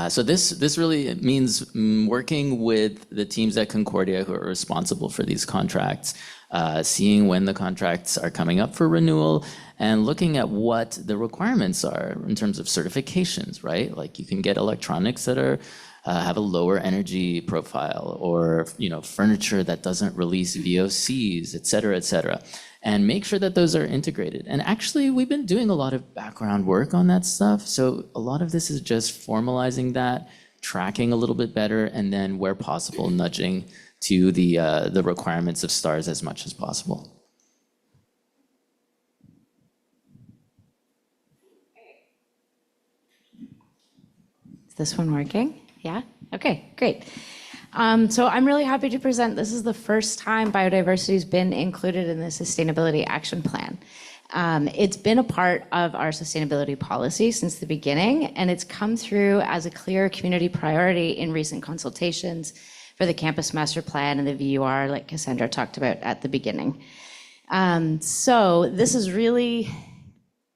So this really means working with the teams at Concordia who are responsible for these contracts, seeing when the contracts are coming up for renewal, and looking at what the requirements are in terms of certifications, right? Like you can get electronics that are have a lower energy profile, or furniture that doesn't release VOCs, et cetera, and make sure that those are integrated. And actually, we've been doing a lot of background work on that stuff. So a lot of this is just formalizing that, tracking a little bit better, and then where possible, nudging to the requirements of STARS as much as possible. Is this one working? Yeah? Okay, great. So I'm really happy to present. This is the first time biodiversity has been included in the Sustainability Action Plan. It's been a part of our sustainability policy since the beginning, and it's come through as a clear community priority in recent consultations for the Campus Master Plan and the VUR, like Cassandra talked about at the beginning. So this is really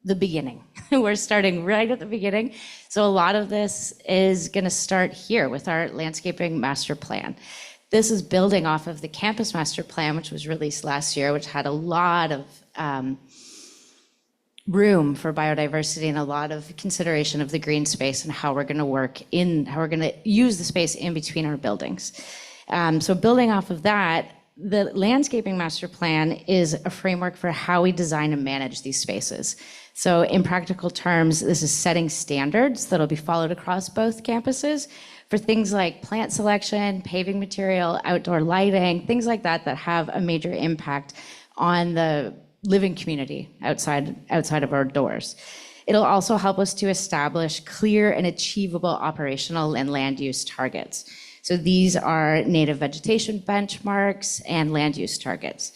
the beginning. We're starting right at the beginning. So a lot of this is going to start here with our landscaping master plan. This is building off of the campus master plan, which was released last year, which had a lot of room for biodiversity and a lot of consideration of the green space and how we're going to how we're going to use the space in between our buildings. So building off of that, the landscaping master plan is a framework for how we design and manage these spaces. So in practical terms, this is setting standards that'll be followed across both campuses for things like plant selection, paving material, outdoor lighting, things like that that have a major impact on the living community outside of our doors. It'll also help us to establish clear and achievable operational and land use targets. So these are native vegetation benchmarks and land use targets.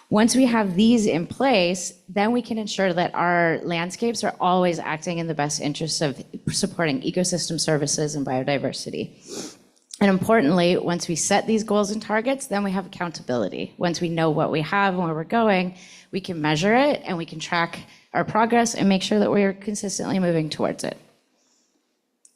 Once we have these in place, then we can ensure that our landscapes are always acting in the best interest of supporting ecosystem services and biodiversity. And importantly, once we set these goals and targets, then we have accountability. Once we know what we have and where we're going, we can measure it and we can track our progress and make sure that we're consistently moving towards it.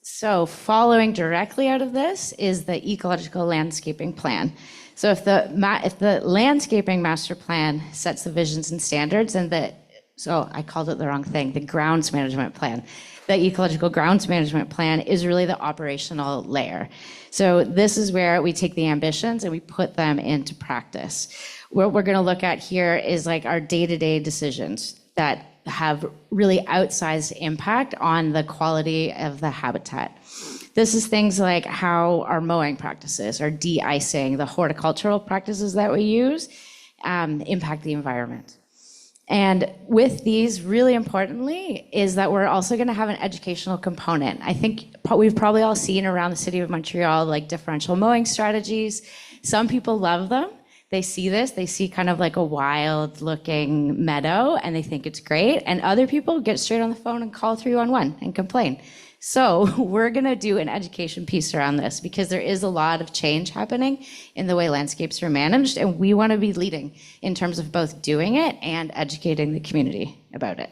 So following directly out of this is the ecological landscaping plan. So if the landscaping master plan sets the visions and standards, and so I called it the wrong thing, the grounds management plan. The ecological grounds management plan is really the operational layer. So this is where we take the ambitions and we put them into practice. What we're going to look at here is like our day-to-day decisions that have really outsized impact on the quality of the habitat. This is things like how our mowing practices, our de-icing, the horticultural practices that we use impact the environment. And with these, really importantly, is that we're also going to have an educational component. I think we've probably all seen around the city of Montreal, like differential mowing strategies. Some people love them. They see this, they see kind of like a wild looking meadow and they think it's great. And other people get straight on the phone and call 311 and complain. So we're gonna do an education piece around this because there is a lot of change happening in the way landscapes are managed, and we wanna be leading in terms of both doing it and educating the community about it.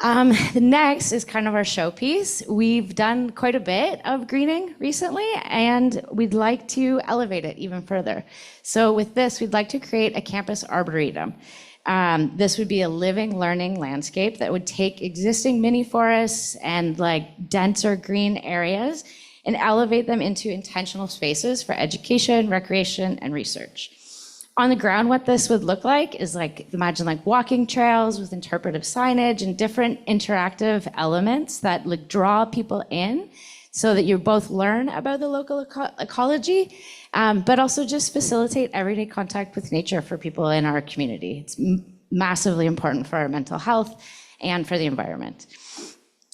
The next is kind of our showpiece. We've done quite a bit of greening recently, and we'd like to elevate it even further. So with this, we'd like to create a campus arboretum. This would be a living, learning landscape that would take existing mini forests and like denser green areas and elevate them into intentional spaces for education, recreation, and research. On the ground, what this would look like is like, imagine like walking trails with interpretive signage and different interactive elements that like draw people in so that you both learn about the local ecology, but also just facilitate everyday contact with nature for people in our community. It's massively important for our mental health and for the environment.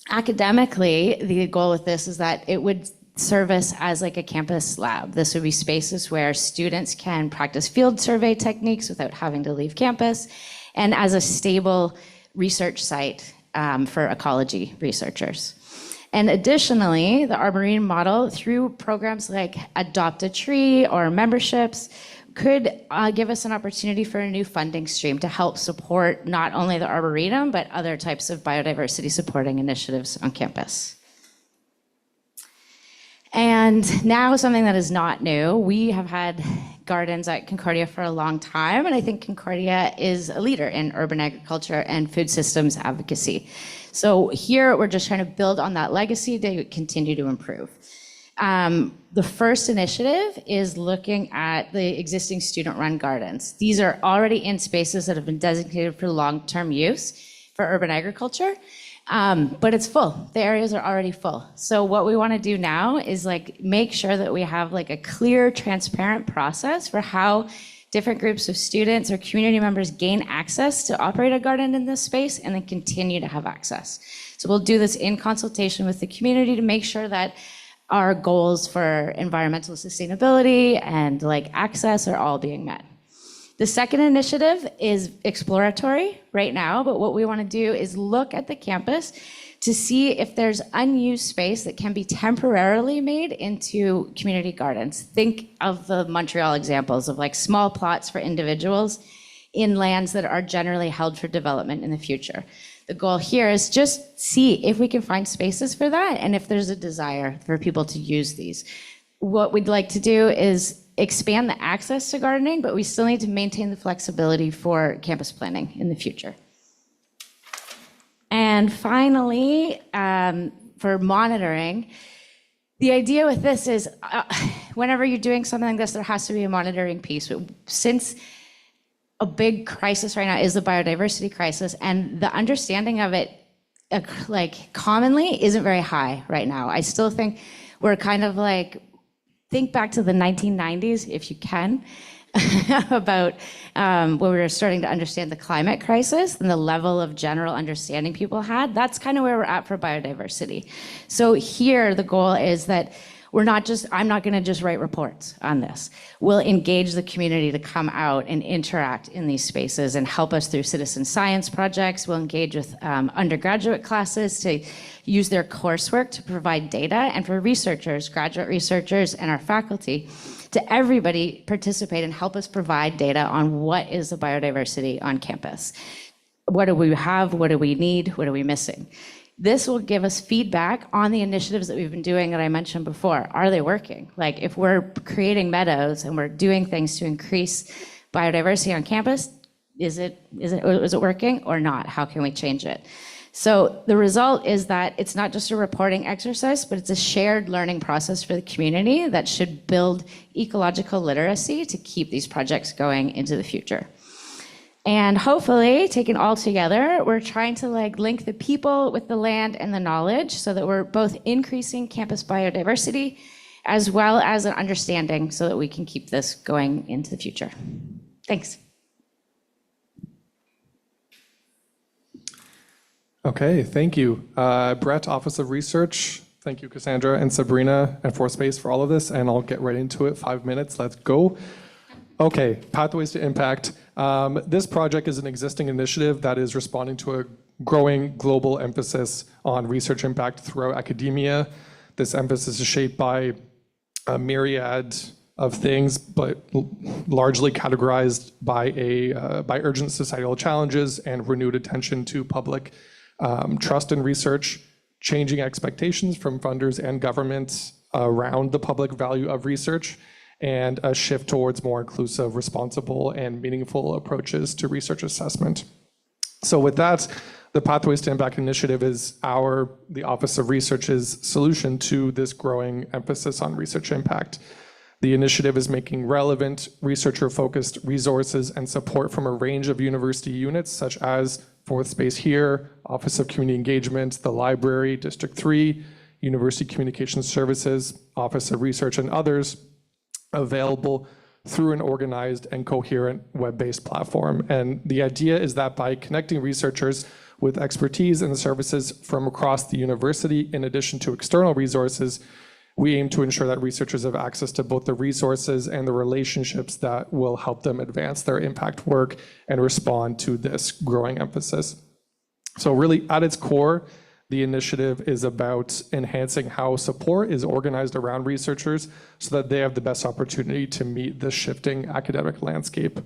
Academically, the goal with this is that it would service as like a campus lab. This would be spaces where students can practice field survey techniques without having to leave campus, and as a stable research site for ecology researchers. And additionally, the Arboretum model, through programs like Adopt a Tree or memberships, could give us an opportunity for a new funding stream to help support not only the Arboretum, but other types of biodiversity supporting initiatives on campus. And now something that is not new. We have had gardens at Concordia for a long time, and I think Concordia is a leader in urban agriculture and food systems advocacy. So here we're just trying to build on that legacy to continue to improve. The first initiative is looking at the existing student-run gardens. These are already in spaces that have been designated for long-term use for urban agriculture. But it's full. The areas are already full. So what we want to do now is like make sure that we have like a clear, transparent process for how different groups of students or community members gain access to operate a garden in this space and then continue to have access. So we'll do this in consultation with the community to make sure that our goals for environmental sustainability and like access are all being met. The second initiative is exploratory right now, but what we want to do is look at the campus to see if there's unused space that can be temporarily made into community gardens. Think of the Montreal examples of like small plots for individuals in lands that are generally held for development in the future. The goal here is just see if we can find spaces for that and if there's a desire for people to use these. What we'd like to do is expand the access to gardening, but we still need to maintain the flexibility for campus planning in the future. And finally, for monitoring, the idea with this is whenever you're doing something like this, there has to be a monitoring piece. Since a big crisis right now is the biodiversity crisis, and the understanding of it like commonly isn't very high right now. I still think we're kind of like, think back to the 1990s, if you can, about when we were starting to understand the climate crisis and the level of general understanding people had. That's kind of where we're at for biodiversity. So here, the goal is that I'm not going to just write reports on this. We'll engage the community to come out and interact in these spaces and help us through citizen science projects. We'll engage with undergraduate classes to use their coursework to provide data, and for researchers, graduate researchers, and our faculty, to everybody participate and help us provide data on what is the biodiversity on campus. What do we have? What do we need? What are we missing? This will give us feedback on the initiatives that we've been doing that I mentioned before. Are they working? Like if we're creating meadows and we're doing things to increase biodiversity on campus, is it working or not? How can we change it? So the result is that it's not just a reporting exercise, but it's a shared learning process for the community that should build ecological literacy to keep these projects going into the future. And hopefully, taken all together, we're trying to like link the people with the land and the knowledge so that we're both increasing campus biodiversity as well as an understanding so that we can keep this going into the future. Thanks. Okay, thank you. Brett, Office of Research. Thank you, Cassandra and Sabrina and ForSpace for all of this, and I'll get right into it. 5 minutes, let's go. Okay, Pathways to Impact. This project is an existing initiative that is responding to a growing global emphasis on research impact throughout academia. This emphasis is shaped by a myriad of things, but largely categorized by urgent societal challenges and renewed attention to public trust in research, changing expectations from funders and governments around the public value of research, and a shift towards more inclusive, responsible, and meaningful approaches to research assessment. So with that, the Pathways to Impact initiative is the Office of Research's solution to this growing emphasis on research impact. The initiative is making relevant researcher-focused resources and support from a range of university units, such as Fourth Space here, Office of Community Engagement, the Library, District 3, University Communications Services, Office of Research, and others, available through an organized and coherent web-based platform. And the idea is that by connecting researchers with expertise and services from across the university, in addition to external resources, we aim to ensure that researchers have access to both the resources and the relationships that will help them advance their impact work and respond to this growing emphasis. So really, at its core, the initiative is about enhancing how support is organized around researchers so that they have the best opportunity to meet the shifting academic landscape.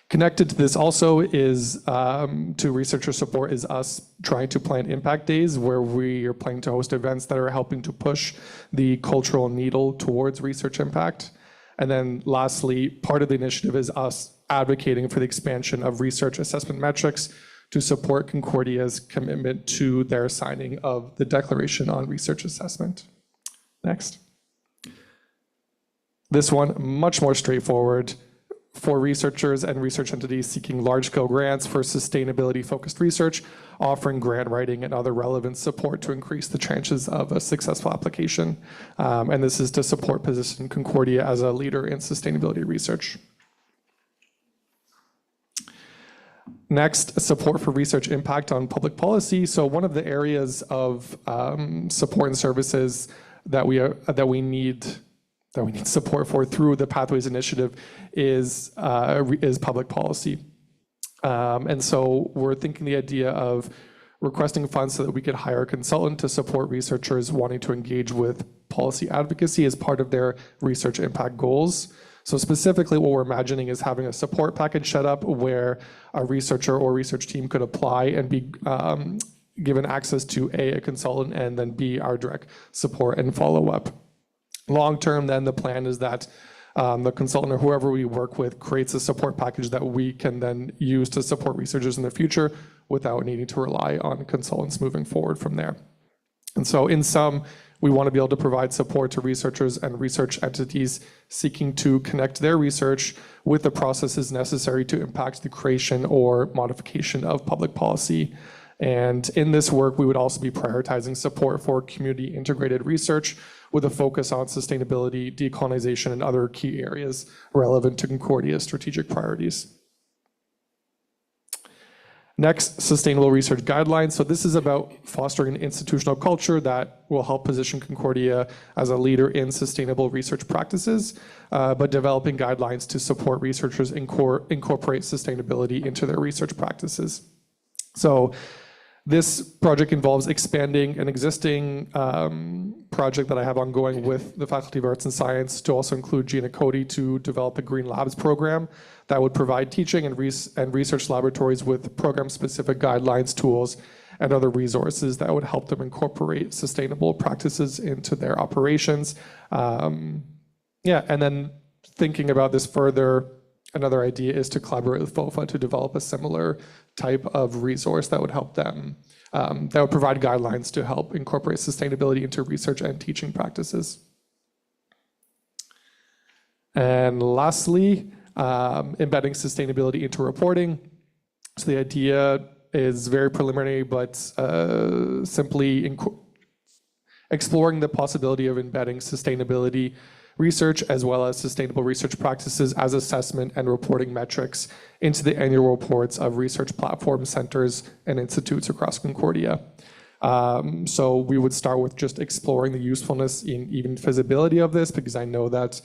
Connected to this also is, to researcher support, is us trying to plan impact days where we are planning to host events that are helping to push the cultural needle towards research impact. And then lastly, part of the initiative is us advocating for the expansion of research assessment metrics to support Concordia's commitment to their signing of the Declaration on Research Assessment. Next. This one, much more straightforward. For researchers and research entities seeking large-scale grants for sustainability-focused research, offering grant writing and other relevant support to increase the chances of a successful application. And this is to support position Concordia as a leader in sustainability research. Next, support for research impact on public policy. So one of the areas of support and services that we need support for through the Pathways Initiative is public policy. And so we're thinking the idea of requesting funds so that we could hire a consultant to support researchers wanting to engage with policy advocacy as part of their research impact goals. So specifically what we're imagining is having a support package set up where a researcher or research team could apply and be given access to a consultant, and then B, our direct support and follow-up. Long-term, then the plan is that the consultant or whoever we work with creates a support package that we can then use to support researchers in the future without needing to rely on consultants moving forward from there. And so in sum, we want to be able to provide support to researchers and research entities seeking to connect their research with the processes necessary to impact the creation or modification of public policy. And in this work, we would also be prioritizing support for community integrated research with a focus on sustainability, decolonization, and other key areas relevant to Concordia's strategic priorities. Next, sustainable research guidelines. So this is about fostering an institutional culture that will help position Concordia as a leader in sustainable research practices, but developing guidelines to support researchers incorporate sustainability into their research practices. So this project involves expanding an existing project that I have ongoing with the Faculty of Arts and Science to also include Gina Cody to develop a Green Labs program that would provide teaching and research laboratories with program-specific guidelines, tools, and other resources that would help them incorporate sustainable practices into their operations. And then thinking about this further, another idea is to collaborate with FOFA to develop a similar type of resource that would help them, that would provide guidelines to help incorporate sustainability into research and teaching practices. And lastly, embedding sustainability into reporting. So the idea is very preliminary, but simply exploring the possibility of embedding sustainability research as well as sustainable research practices as assessment and reporting metrics into the annual reports of research platform centers and institutes across Concordia. So we would start with just exploring the usefulness and even feasibility of this, because I know that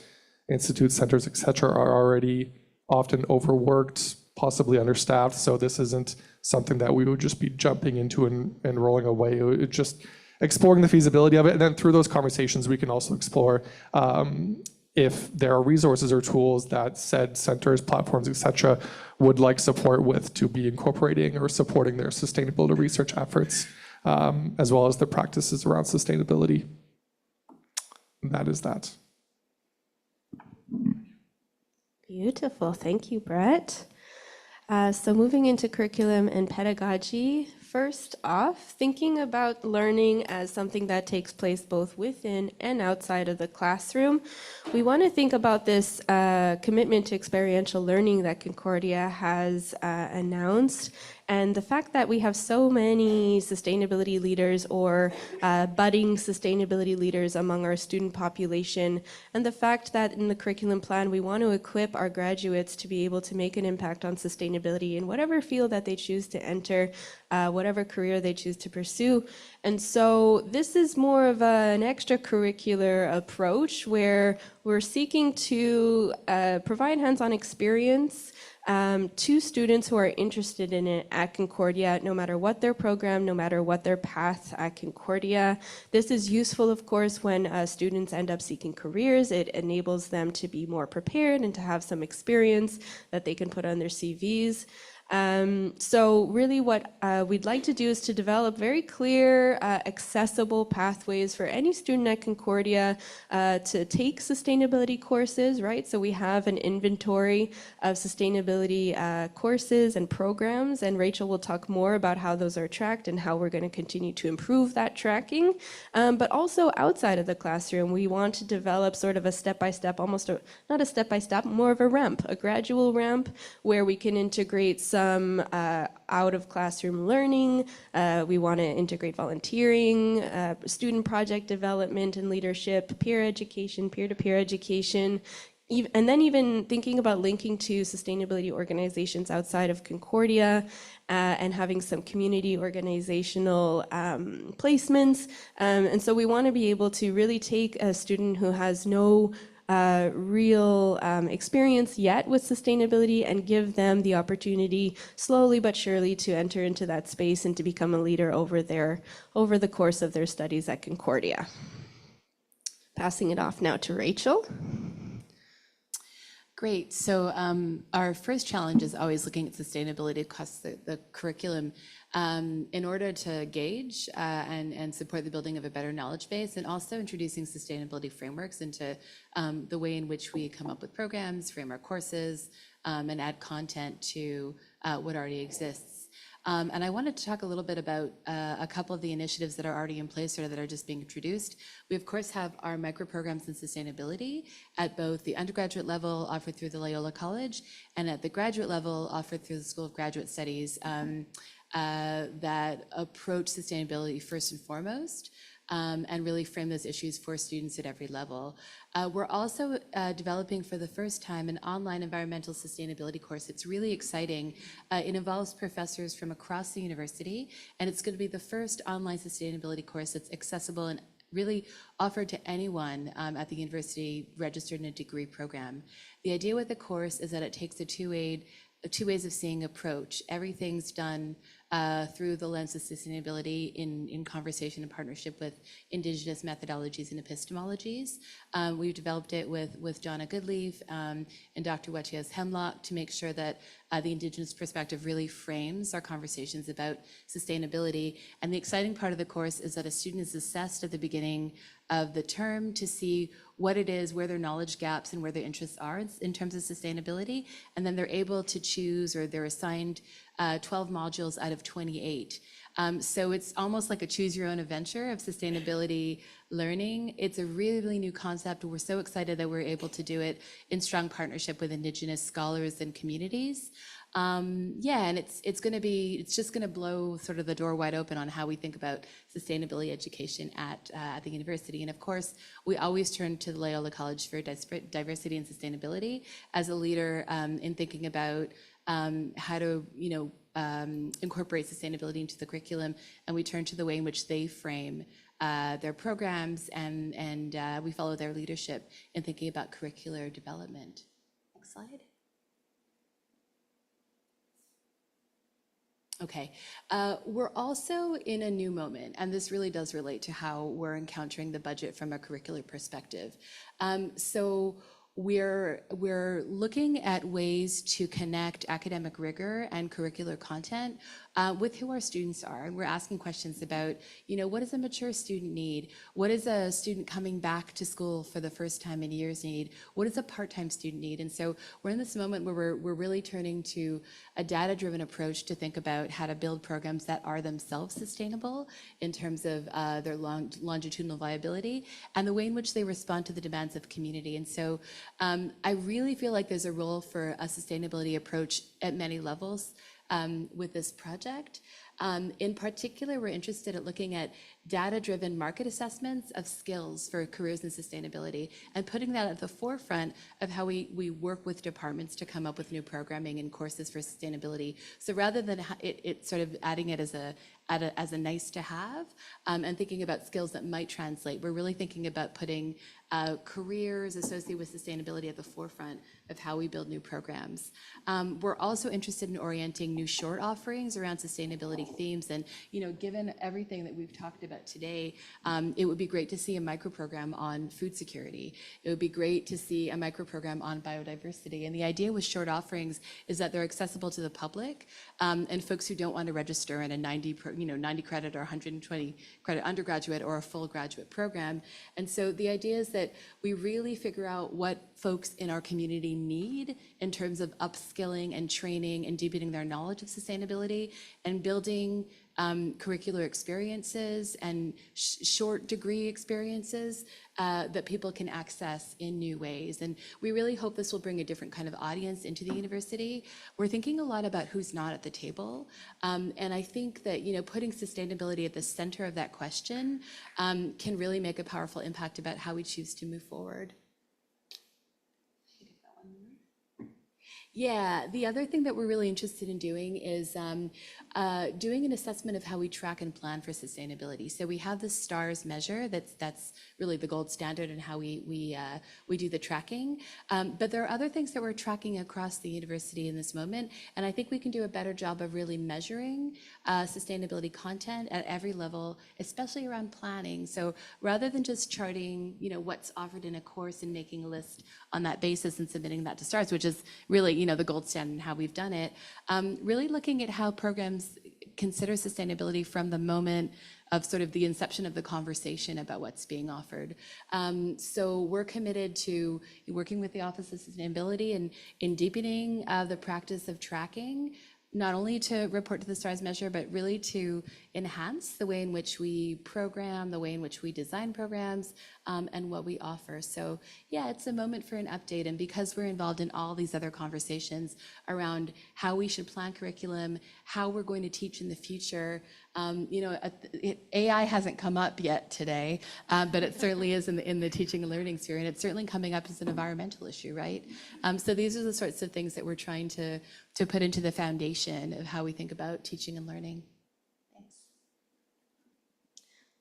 institutes, centers, et cetera, are already often overworked, possibly understaffed. So this isn't something that we would just be jumping into and rolling away. It would just exploring the feasibility of it. And then through those conversations, we can also explore if there are resources or tools that said centers, platforms, et cetera, would like support with to be incorporating or supporting their sustainability research efforts, as well as the practices around sustainability. And that is that. Beautiful. Thank you, Brett. So moving into curriculum and pedagogy, first off, thinking about learning as something that takes place both within and outside of the classroom, we want to think about this commitment to experiential learning that Concordia has announced, and the fact that we have so many sustainability leaders or budding sustainability leaders among our student population, and the fact that in the curriculum plan we want to equip our graduates to be able to make an impact on sustainability in whatever field that they choose to enter, whatever career they choose to pursue. And so this is more of an extracurricular approach where we're seeking to provide hands-on experience to students who are interested in it at Concordia, no matter what their program, no matter what their path at Concordia. This is useful, of course, when students end up seeking careers. It enables them to be more prepared and to have some experience that they can put on their CVs. So really what we'd like to do is to develop very clear, accessible pathways for any student at Concordia to take sustainability courses, right? So we have an inventory of sustainability courses and programs, and Rachel will talk more about how those are tracked and how we're going to continue to improve that tracking. But also outside of the classroom, we want to develop sort of a step-by-step, not a step-by-step, more of a ramp, a gradual ramp where we can integrate some out of classroom learning. We want to integrate volunteering, student project development and leadership, peer education, peer-to-peer education, and then even thinking about linking to sustainability organizations outside of Concordia and having some community organizational placements. And so we want to be able to really take a student who has no real experience yet with sustainability and give them the opportunity slowly but surely to enter into that space and to become a leader over the course of their studies at Concordia. Passing it off now to Rachel. Great. So our first challenge is always looking at sustainability across the curriculum in order to gauge and support the building of a better knowledge base, and also introducing sustainability frameworks into the way in which we come up with programs, frame our courses, and add content to what already exists. And I wanted to talk a little bit about a couple of the initiatives that are already in place or that are just being introduced. We, of course, have our micro-programs in sustainability at both the undergraduate level offered through the Loyola College and at the graduate level offered through the School of Graduate Studies that approach sustainability first and foremost. And really frame those issues for students at every level. We're also developing for the first time an online environmental sustainability course. It's really exciting. It involves professors from across the university, and it's going to be the first online sustainability course that's accessible and really offered to anyone at the university registered in a degree program. The idea with the course is that it takes a two ways of seeing approach. Everything's done through the lens of sustainability in conversation and partnership with Indigenous methodologies and epistemologies. We've developed it with Donna Goodleaf and Dr. Wetias Hemlock to make sure that the Indigenous perspective really frames our conversations about sustainability. And the exciting part of the course is that a student is assessed at the beginning of the term to see what it is, where their knowledge gaps and where their interests are in terms of sustainability. And then they're able to choose, or they're assigned 12 modules out of 28. So it's almost like a choose your own adventure of sustainability learning. It's a really new concept. We're so excited that we're able to do it in strong partnership with Indigenous scholars and communities. And it's just gonna blow sort of the door wide open on how we think about sustainability education at the university. And of course, we always turn to the Loyola College for diversity and sustainability as a leader in thinking about how to, incorporate sustainability into the curriculum, and we turn to the way in which they frame their programs, and we follow their leadership in thinking about curricular development. Next slide. Okay. We're also in a new moment, and this really does relate to how we're encountering the budget from a curricular perspective. So we're looking at ways to connect academic rigor and curricular content with who our students are. And we're asking questions about, what does a mature student need? What does a student coming back to school for the first time in years need? What does a part-time student need? And so we're in this moment where we're really turning to a data-driven approach to think about how to build programs that are themselves sustainable in terms of their longitudinal viability and the way in which they respond to the demands of community. And so I really feel like there's a role for a sustainability approach at many levels with this project. In particular, we're interested in looking at data-driven market assessments of skills for careers in sustainability and putting that at the forefront of how we work with departments to come up with new programming and courses for sustainability. So rather than it sort of adding it as a nice to have and thinking about skills that might translate, we're really thinking about putting careers associated with sustainability at the forefront of how we build new programs. We're also interested in orienting new short offerings around sustainability themes. And, given everything that we've talked about today, it would be great to see a microprogram on food security. It would be great to see a microprogram on biodiversity. And the idea with short offerings is that they're accessible to the public and folks who don't want to register in a 90 credit or 120 credit undergraduate or a full graduate program. And so the idea is that we really figure out what folks in our community need in terms of upskilling and training and deepening their knowledge of sustainability and building curricular experiences and short degree experiences that people can access in new ways. And we really hope this will bring a different kind of audience into the university. We're thinking a lot about who's not at the table. And I think that, putting sustainability at the center of that question can really make a powerful impact about how we choose to move forward. Yeah, the other thing that we're really interested in doing is doing an assessment of how we track and plan for sustainability. So we have the STARS measure that's really the gold standard in how we do the tracking. But there are other things that we're tracking across the university in this moment, and I think we can do a better job of really measuring sustainability content at every level, especially around planning. So rather than just charting, what's offered in a course and making a list on that basis and submitting that to STARS, which is really the gold standard in how we've done it, really looking at how programs consider sustainability from the moment of sort of the inception of the conversation about what's being offered. So we're committed to working with the Office of Sustainability and in deepening the practice of tracking, not only to report to the STARS measure, but really to enhance the way in which we program, the way in which we design programs, and what we offer. So yeah, it's a moment for an update. And because we're involved in all these other conversations around how we should plan curriculum, how we're going to teach in the future, AI hasn't come up yet today, but it certainly is in the teaching and learning sphere, and it's certainly coming up as an environmental issue, right? So these are the sorts of things that we're trying to put into the foundation of how we think about teaching and learning. Thanks.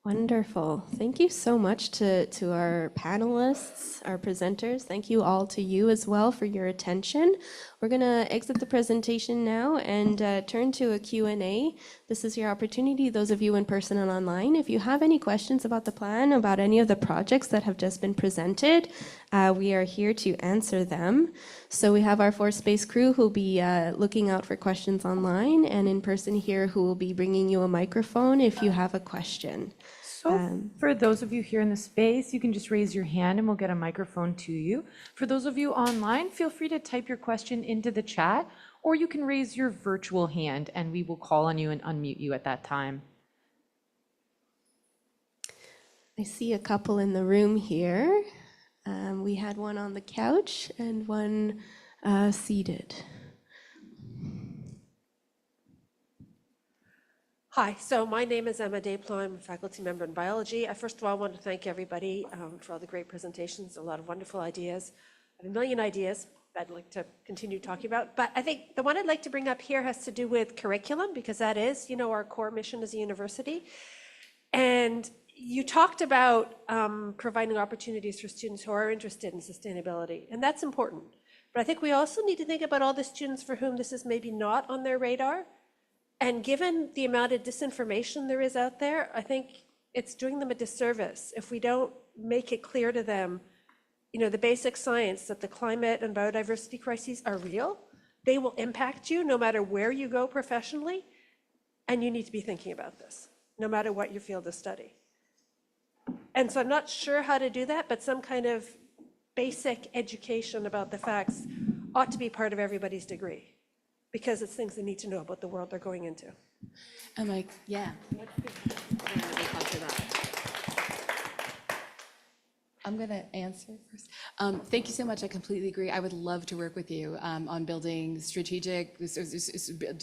Wonderful. Thank you so much to our panelists, our presenters. Thank you all to you as well for your attention. We're going to exit the presentation now and turn to a Q&A. This is your opportunity, those of you in person and online. If you have any questions about the plan, about any of the projects that have just been presented, we are here to answer them. So we have our ForSpace crew who will be looking out for questions online, and in person here who will be bringing you a microphone if you have a question. So for those of you here in the space, you can just raise your hand and we'll get a microphone to you. For those of you online, feel free to type your question into the chat, or you can raise your virtual hand and we will call on you and unmute you at that time. I see a couple in the room here. We had one on the couch and one seated. Hi, so my name is Emma Desploy. I'm a faculty member in biology. I first of all want to thank everybody for all the great presentations, a lot of wonderful ideas. I have a million ideas I'd like to continue talking about, but I think the one I'd like to bring up here has to do with curriculum, because that is, our core mission as a university. And you talked about providing opportunities for students who are interested in sustainability, and that's important. But I think we also need to think about all the students for whom this is maybe not on their radar, And given the amount of disinformation there is out there, I think it's doing them a disservice if we don't make it clear to them, the basic science that the climate and biodiversity crises are real. They will impact you no matter where you go professionally, and you need to be thinking about this, no matter what your field of study. And so I'm not sure how to do that, but some kind of basic education about the facts ought to be part of everybody's degree, because it's things they need to know about the world they're going into. I'm like, yeah. I'm going to answer first. Thank you so much. I completely agree. I would love to work with you on building strategic,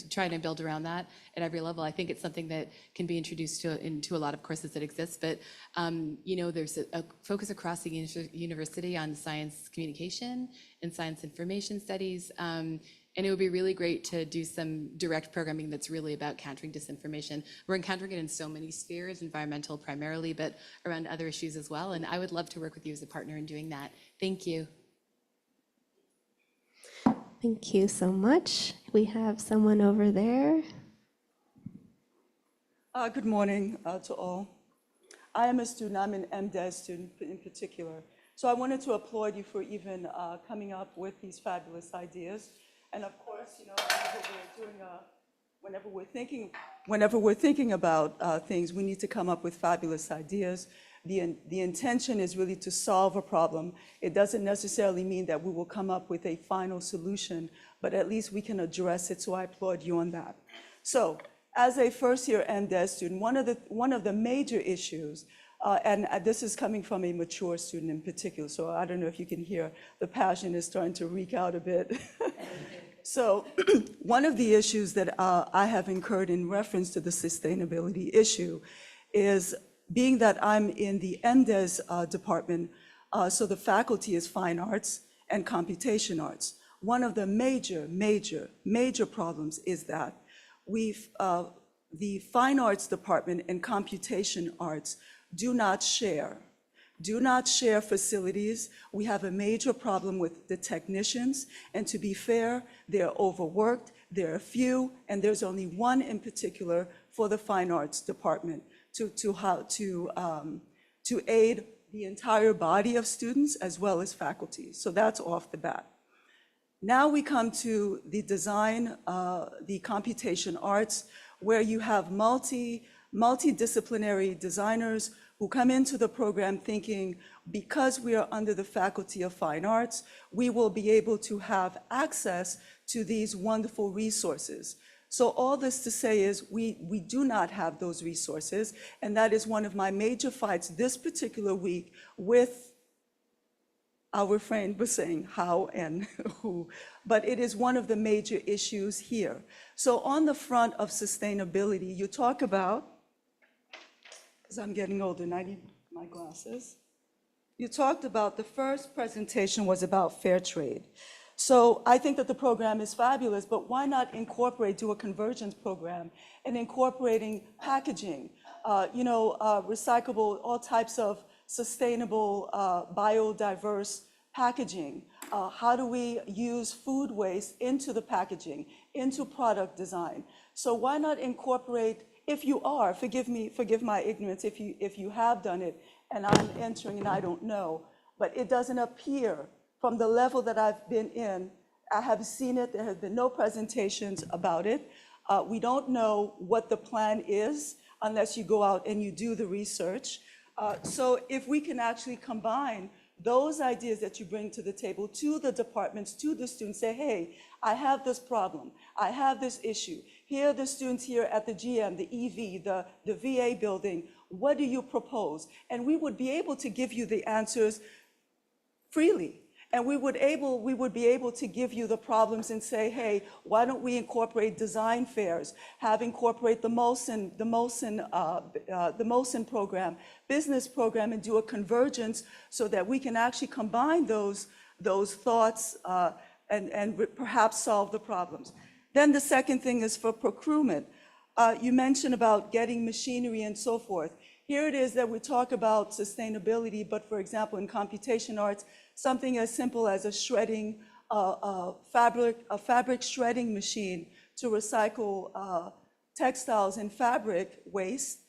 trying to build around that at every level. I think it's something that can be introduced into a lot of courses that exist. But, there's a focus across the university on science communication and science information studies. And it would be really great to do some direct programming that's really about countering disinformation. We're encountering it in so many spheres, environmental primarily, but around other issues as well. And I would love to work with you as a partner in doing that. Thank you. Thank you so much. We have someone over there. Good morning to all. I am a student. I'm an MDes student in particular. So I wanted to applaud you for even coming up with these fabulous ideas. And of course, whenever we're thinking about things, we need to come up with fabulous ideas. The intention is really to solve a problem. It doesn't necessarily mean that we will come up with a final solution, but at least we can address it, so I applaud you on that. So, as a first-year MDes student, one of the major issues, and this is coming from a mature student in particular, so I don't know if you can hear the passion is starting to reek out a bit. So one of the issues that I have incurred in reference to the sustainability issue is, being that I'm in the MDes department, so the faculty is fine arts and computation arts. One of the major problems is that the fine arts department and computation arts do not share facilities. We have a major problem with the technicians, and to be fair, they're overworked, there are few, and there's only one in particular for the fine arts department to aid the entire body of students as well as faculty. So that's off the bat. Now we come to the design, the computation arts, where you have multidisciplinary designers who come into the program thinking, because we are under the Faculty of Fine Arts, we will be able to have access to these wonderful resources. So all this to say is we do not have those resources, and that is one of my major fights this particular week with, I'll refrain from saying how and who, but it is one of the major issues here. So on the front of sustainability, you talk about, because I'm getting older and I need my glasses. You talked about, the first presentation was about fair trade. So I think that the program is fabulous, but why not do a convergence program and incorporating packaging, recyclable, all types of sustainable, biodiverse packaging. How do we use food waste into the packaging, into product design? So why not incorporate, if you are, forgive my ignorance if you have done it and I'm entering and I don't know, but it doesn't appear from the level that I've been in. I have seen it, there have been no presentations about it. We don't know what the plan is unless you go out and you do the research. So if we can actually combine those ideas that you bring to the table, to the departments, to the students, say, hey, I have this problem, I have this issue. Here are the students here at the GM, the EV, the VA building, what do you propose? And we would be able to give you the answers freely. And we would be able to give you the problems and say, hey, why don't we incorporate design fairs, incorporate the Molson program, business program, and do a convergence so that we can actually combine those thoughts and perhaps solve the problems. Then the second thing is for procurement. You mentioned about getting machinery and so forth. Here it is that we talk about sustainability, but for example, in computation arts, something as simple as a fabric shredding machine to recycle textiles and fabric waste.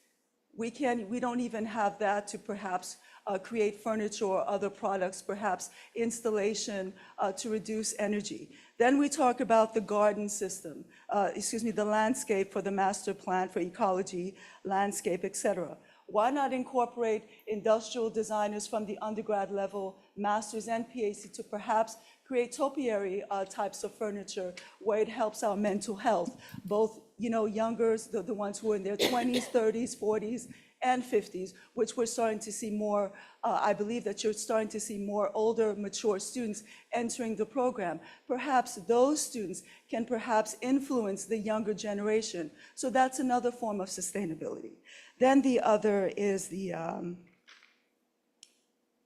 We don't even have that to perhaps create furniture or other products, perhaps installation to reduce energy. Then we talk about the garden system, the landscape for the master plan for ecology, landscape, et cetera. Why not incorporate industrial designers from the undergrad level, masters and PhD to perhaps create topiary types of furniture where it helps our mental health, both youngers, the ones who are in their 20s, 30s, 40s, and 50s, which we're starting to see more. I believe that you're starting to see more older, mature students entering the program. Perhaps those students can perhaps influence the younger generation. So that's another form of sustainability. Then the other is the,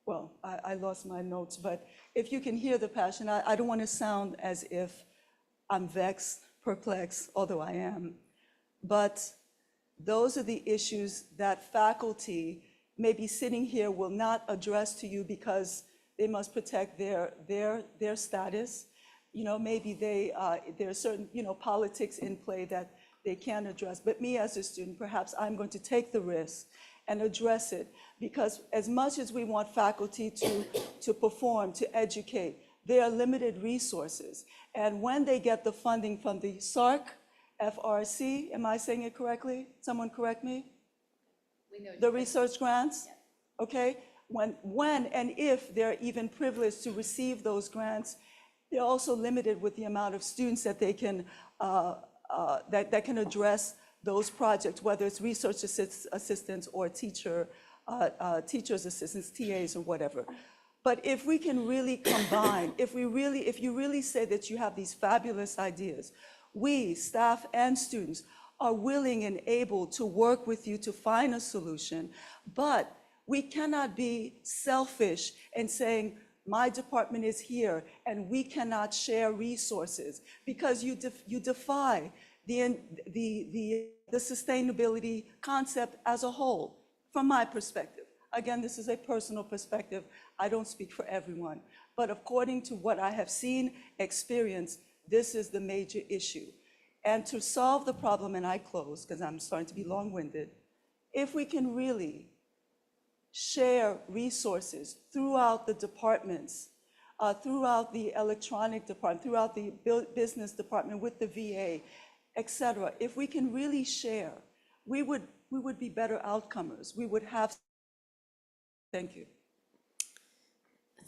I lost my notes, but if you can hear the passion, I don't want to sound as if I'm vexed, perplexed, although I am. But those are the issues that faculty maybe sitting here will not address to you because they must protect their status. Maybe there are certain politics in play that they can't address. But me as a student, perhaps I'm going to take the risk and address it, because as much as we want faculty to perform, to educate, there are limited resources. And when they get the funding from the FRC, am I saying it correctly? Someone correct me? The research grants? Okay. When and if they're even privileged to receive those grants, they're also limited with the amount of students that they can that can address those projects, whether it's research assistants or teachers assistants, TAs or whatever. But if we can really combine, if you really say that you have these fabulous ideas, we, staff and students, are willing and able to work with you to find a solution, but we cannot be selfish and saying, my department is here and we cannot share resources, because you defy the sustainability concept as a whole, from my perspective. Again, this is a personal perspective. I don't speak for everyone, but according to what I have seen, experienced, this is the major issue. And to solve the problem, and I close because I'm starting to be long-winded, if we can really share resources throughout the departments, throughout the electronic department, throughout the business department with the VA, et cetera, if we can really share, we would be better outcomers. We would have. Thank you.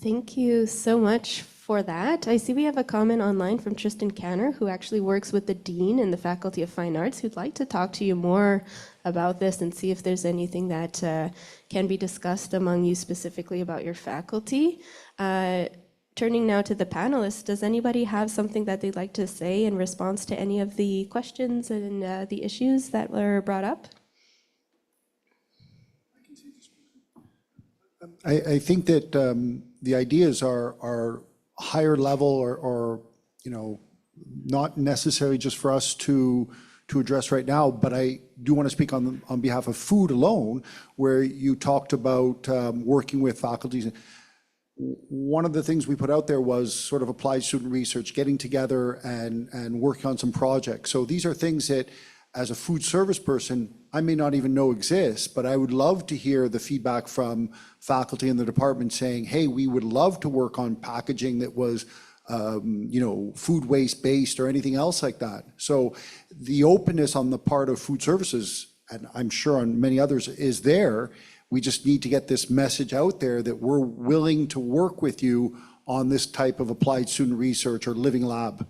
Thank you so much for that. I see we have a comment online from Tristan Canner, who actually works with the Dean in the Faculty of Fine Arts, who'd like to talk to you more about this and see if there's anything that can be discussed among you specifically about your faculty. Turning now to the panelists, does anybody have something that they'd like to say in response to any of the questions and the issues that were brought up? I think that the ideas are higher level or not necessarily just for us to address right now, but I do want to speak on behalf of food alone, where you talked about working with faculties. One of the things we put out there was sort of applied student research, getting together and working on some projects. So these are things that, as a food service person, I may not even know exist, but I would love to hear the feedback from faculty in the department saying, hey, we would love to work on packaging that was food waste based or anything else like that. So the openness on the part of food services, and I'm sure on many others, is there. We just need to get this message out there that we're willing to work with you on this type of applied student research or living lab.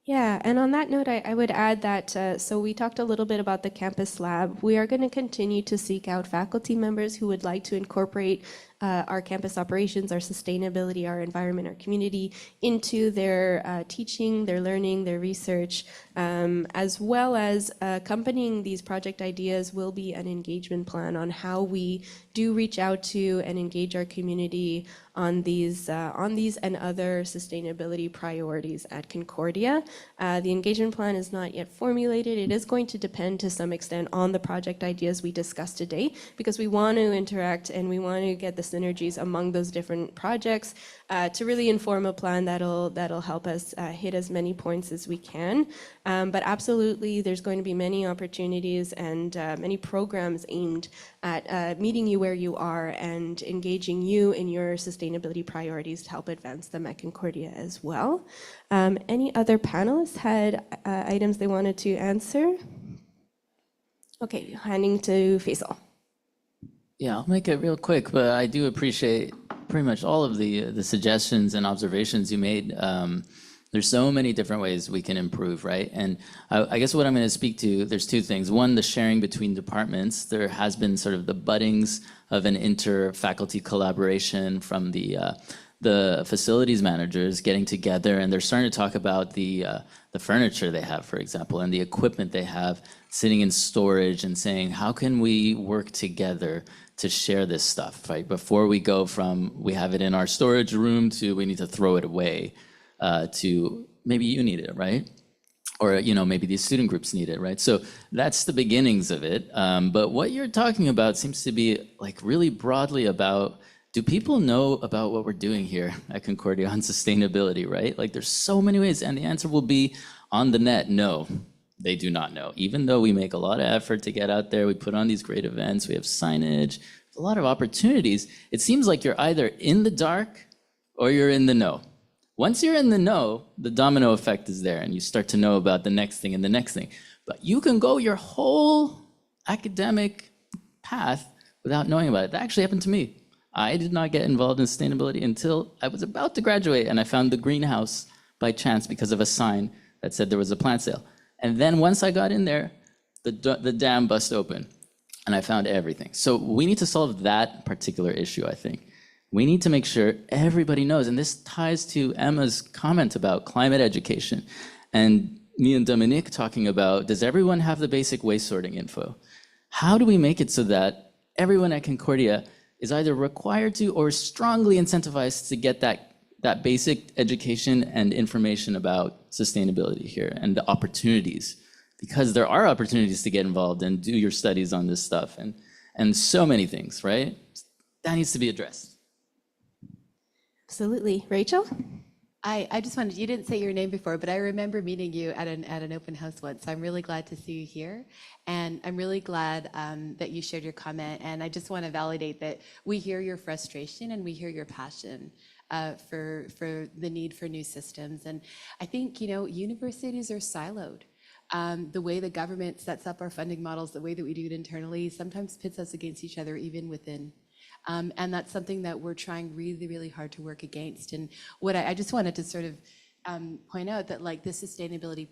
Yeah, and on that note, I would add that, so we talked a little bit about the campus lab. We are going to continue to seek out faculty members who would like to incorporate our campus operations, our sustainability, our environment, our community into their teaching, their learning, their research, as well as accompanying these project ideas will be an engagement plan on how we do reach out to and engage our community on these and other sustainability priorities at Concordia. The engagement plan is not yet formulated. It is going to depend to some extent on the project ideas we discussed today, because we want to interact and we want to get the synergies among those different projects to really inform a plan that'll help us hit as many points as we can. But absolutely, there's going to be many opportunities and many programs aimed at meeting you where you are and engaging you in your sustainability priorities to help advance them at Concordia as well. Any other panelists had items they wanted to answer? Okay, handing to Faisal. Yeah, I'll make it real quick, but I do appreciate pretty much all of the suggestions and observations you made. There's so many different ways we can improve, right? And I guess what I'm going to speak to, there's two things. One, the sharing between departments. There has been sort of the buddings of an inter-faculty collaboration from the facilities managers getting together, and they're starting to talk about the furniture they have, for example, and the equipment they have sitting in storage, and saying, how can we work together to share this stuff, right? Before we go from we have it in our storage room to we need to throw it away, to maybe you need it, right? Or maybe these student groups need it, right? So that's the beginnings of it. But what you're talking about seems to be like really broadly about, do people know about what we're doing here at Concordia on sustainability, right? Like there's so many ways, and the answer will be on the net, no, they do not know. Even though we make a lot of effort to get out there, we put on these great events, we have signage, a lot of opportunities, it seems like you're either in the dark or you're in the know. Once you're in the know, the domino effect is there, and you start to know about the next thing and the next thing. But you can go your whole academic path without knowing about it. That actually happened to me. I did not get involved in sustainability until I was about to graduate, and I found the greenhouse by chance because of a sign that said there was a plant sale. And then once I got in there, the dam bust open, and I found everything. So we need to solve that particular issue, I think. We need to make sure everybody knows, and this ties to Emma's comment about climate education, and me and Dominique talking about, does everyone have the basic waste sorting info? How do we make it so that everyone at Concordia is either required to or strongly incentivized to get that basic education and information about sustainability here and the opportunities? Because there are opportunities to get involved and do your studies on this stuff and so many things, right? That needs to be addressed. Absolutely. Rachel? I just wanted, you didn't say your name before, but I remember meeting you at an open house once. So I'm really glad to see you here. And I'm really glad that you shared your comment. And I just want to validate that we hear your frustration and we hear your passion for the need for new systems. And I think, universities are siloed. The way the government sets up our funding models, the way that we do it internally, sometimes pits us against each other, even within. And that's something that we're trying really, really hard to work against. And what I just wanted to sort of point out that like the sustainability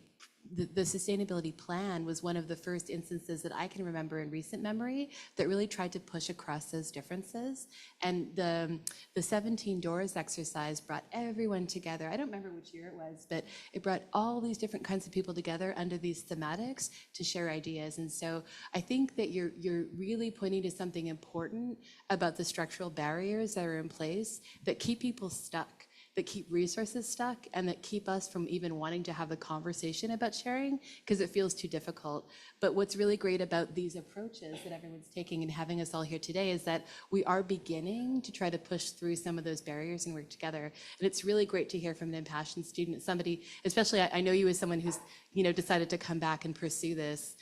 plan was one of the first instances that I can remember in recent memory that really tried to push across those differences. And the 17 Doors exercise brought everyone together. I don't remember which year it was, but it brought all these different kinds of people together under these thematics to share ideas. And so I think that you're really pointing to something important about the structural barriers that are in place that keep people stuck, that keep resources stuck, and that keep us from even wanting to have the conversation about sharing because it feels too difficult. But what's really great about these approaches that everyone's taking and having us all here today is that we are beginning to try to push through some of those barriers and work together. And it's really great to hear from an impassioned student, somebody, especially I know you as someone who's decided to come back and pursue this.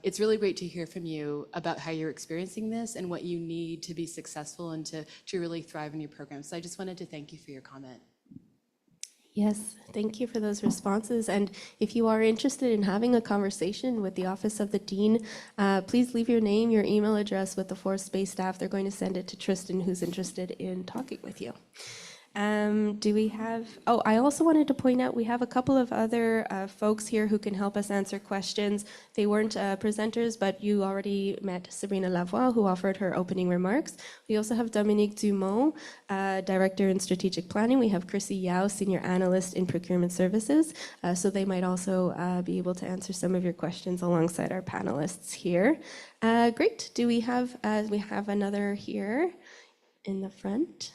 It's really great to hear from you about how you're experiencing this and what you need to be successful and to really thrive in your program. So I just wanted to thank you for your comment. Yes, thank you for those responses. And if you are interested in having a conversation with the Office of the Dean, please leave your name, your email address with the Forest Space staff. They're going to send it to Tristan, who's interested in talking with you. Do we have, I also wanted to point out we have a couple of other folks here who can help us answer questions. They weren't presenters, but you already met Sabrina Lavoie, who offered her opening remarks. We also have Dominique Dumont, Director in Strategic Planning. We have Chrissy Yao, Senior Analyst in Procurement Services. So they might also be able to answer some of your questions alongside our panelists here. Great. Do we have another here in the front?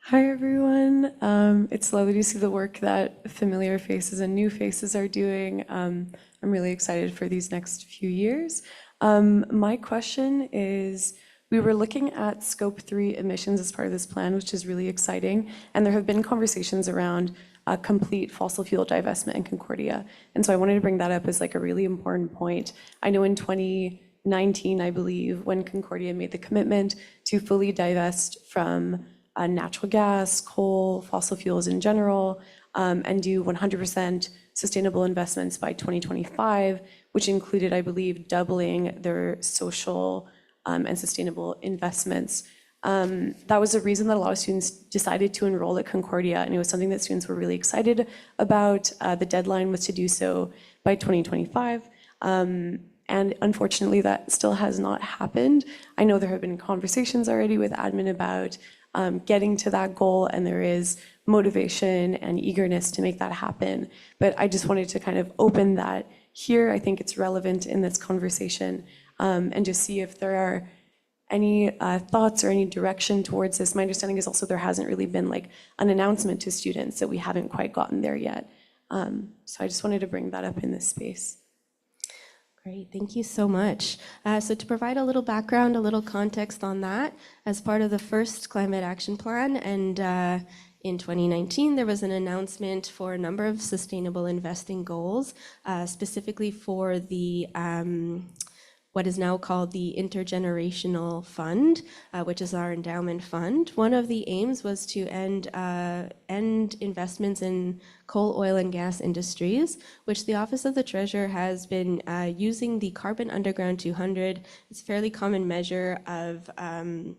Hi, everyone. It's lovely to see the work that familiar faces and new faces are doing. I'm really excited for these next few years. My question is We were looking at Scope 3 emissions as part of this plan, which is really exciting. And there have been conversations around complete fossil fuel divestment in Concordia. And so I wanted to bring that up as like a really important point. I know in 2019, I believe, when Concordia made the commitment to fully divest from natural gas, coal, fossil fuels in general, and do 100% sustainable investments by 2025, which included, I believe, doubling their social and sustainable investments. That was a reason that a lot of students decided to enroll at Concordia, and it was something that students were really excited about. The deadline was to do so by 2025. And unfortunately, that still has not happened. I know there have been conversations already with admin about getting to that goal, and there is motivation and eagerness to make that happen. But I just wanted to kind of open that here. I think it's relevant in this conversation, and just see if there are any thoughts or any direction towards this. My understanding is also there hasn't really been like an announcement to students that we haven't quite gotten there yet. So I just wanted to bring that up in this space. Great, thank you so much. So to provide a little background, a little context on that, as part of the first climate action plan, and in 2019, there was an announcement for a number of sustainable investing goals, specifically for the what is now called the Intergenerational Fund, which is our endowment fund. One of the aims was to end investments in coal, oil, and gas industries, which the Office of the Treasurer has been using the Carbon Underground 200. It's a fairly common measure of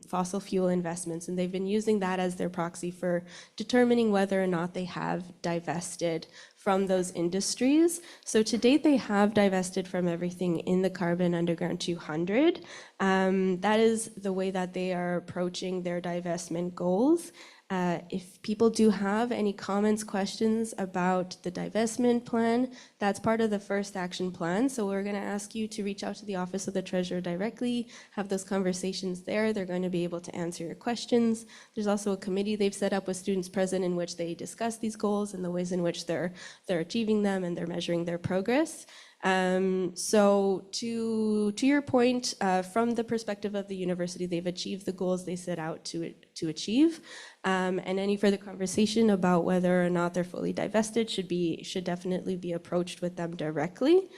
fossil fuel investments, and they've been using that as their proxy for determining whether or not they have divested from those industries. So to date, they have divested from everything in the Carbon Underground 200. That is the way that they are approaching their divestment goals. If people do have any comments, questions about the divestment plan, that's part of the first action plan. So we're going to ask you to reach out to the Office of the Treasurer directly, have those conversations there. They're going to be able to answer your questions. There's also a committee they've set up with students present in which they discuss these goals and the ways in which they're achieving them and they're measuring their progress. So to your point, from the perspective of the university, they've achieved the goals they set out to achieve. And any further conversation about whether or not they're fully divested should definitely be approached with them directly.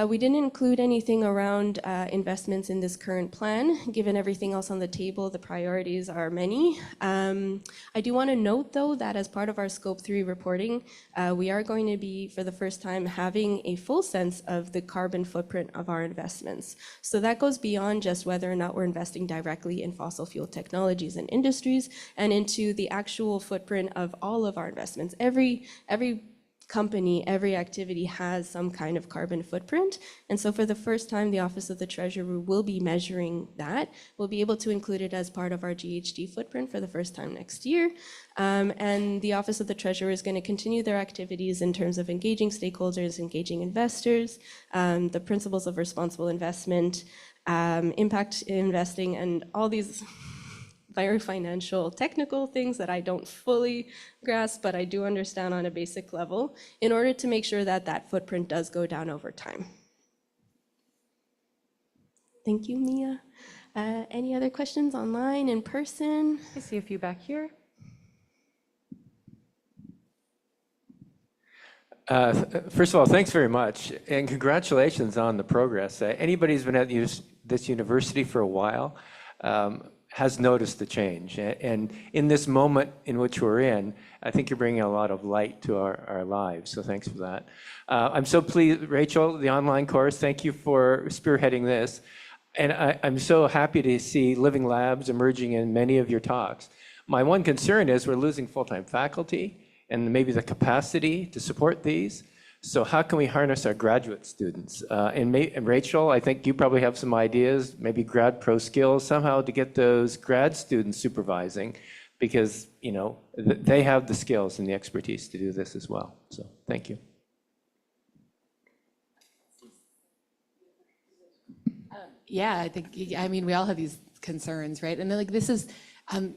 We didn't include anything around investments in this current plan. Given everything else on the table, the priorities are many. I do want to note, though, that as part of our Scope 3 reporting, we are going to be, for the first time, having a full sense of the carbon footprint of our investments. So that goes beyond just whether or not we're investing directly in fossil fuel technologies and industries, and into the actual footprint of all of our investments. Every company, every activity has some kind of carbon footprint. And so for the first time, the Office of the Treasurer will be measuring that. We'll be able to include it as part of our GHG footprint for the first time next year. And the Office of the Treasurer is going to continue their activities in terms of engaging stakeholders, engaging investors, the principles of responsible investment, impact investing, and all these very financial, technical things that I don't fully grasp, but I do understand on a basic level, in order to make sure that that footprint does go down over time. Thank you, Mia. Any other questions online, in person? I see a few back here. First of all, thanks very much, and congratulations on the progress. Anybody who's been at this university for a while has noticed the change. And in this moment in which we're in, I think you're bringing a lot of light to our lives, so thanks for that. I'm so pleased, Rachel, the online course, thank you for spearheading this. And I'm so happy to see living labs emerging in many of your talks. My one concern is we're losing full-time faculty and maybe the capacity to support these. So how can we harness our graduate students? And Rachel, I think you probably have some ideas, maybe grad pro skills somehow to get those grad students supervising, because they have the skills and the expertise to do this as well. So thank you. Yeah, I mean, we all have these concerns, right? And then, this is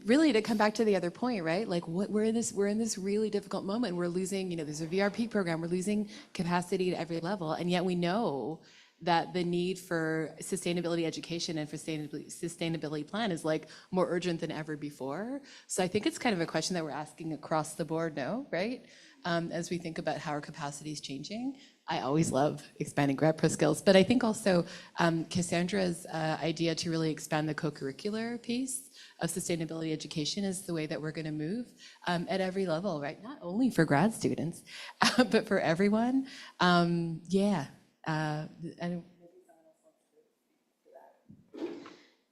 really to come back to the other point, right? We're in this really difficult moment. We're losing, there's a VRP program. We're losing capacity at every level, and yet we know that the need for sustainability education and for sustainability plan is like more urgent than ever before. So I think it's kind of a question that we're asking across the board now, right? As we think about how our capacity is changing. I always love expanding grad pro skills, but I think also Cassandra's idea to really expand the co-curricular piece of sustainability education is the way that we're going to move at every level, right? Not only for grad students, but for everyone. Yeah. I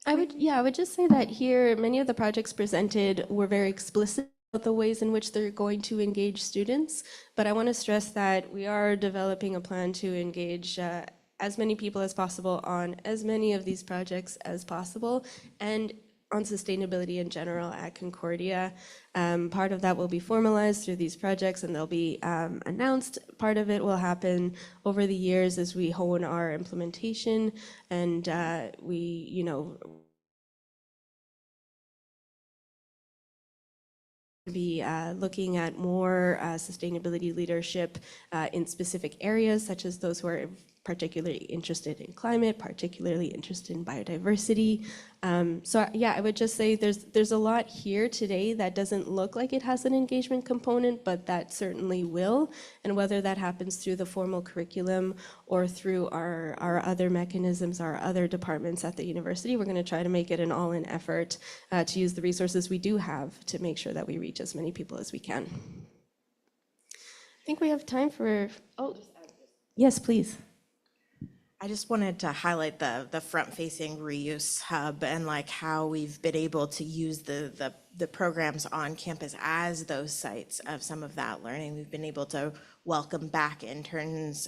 would just say that here, many of the projects presented were very explicit about the ways in which they're going to engage students, but I want to stress that we are developing a plan to engage as many people as possible on as many of these projects as possible, and on sustainability in general at Concordia. Part of that will be formalized through these projects and they'll be announced. Part of it will happen over the years as we hone our implementation and we, be looking at more sustainability leadership in specific areas, such as those who are particularly interested in climate, particularly interested in biodiversity. So yeah, I would just say there's a lot here today that doesn't look like it has an engagement component, but that certainly will. And whether that happens through the formal curriculum or through our other mechanisms, our other departments at the university, we're going to try to make it an all-in effort to use the resources we do have to make sure that we reach as many people as we can. I think we have time for, yes, please. I just wanted to highlight the front-facing reuse hub and like how we've been able to use the programs on campus as those sites of some of that learning. We've been able to welcome back interns,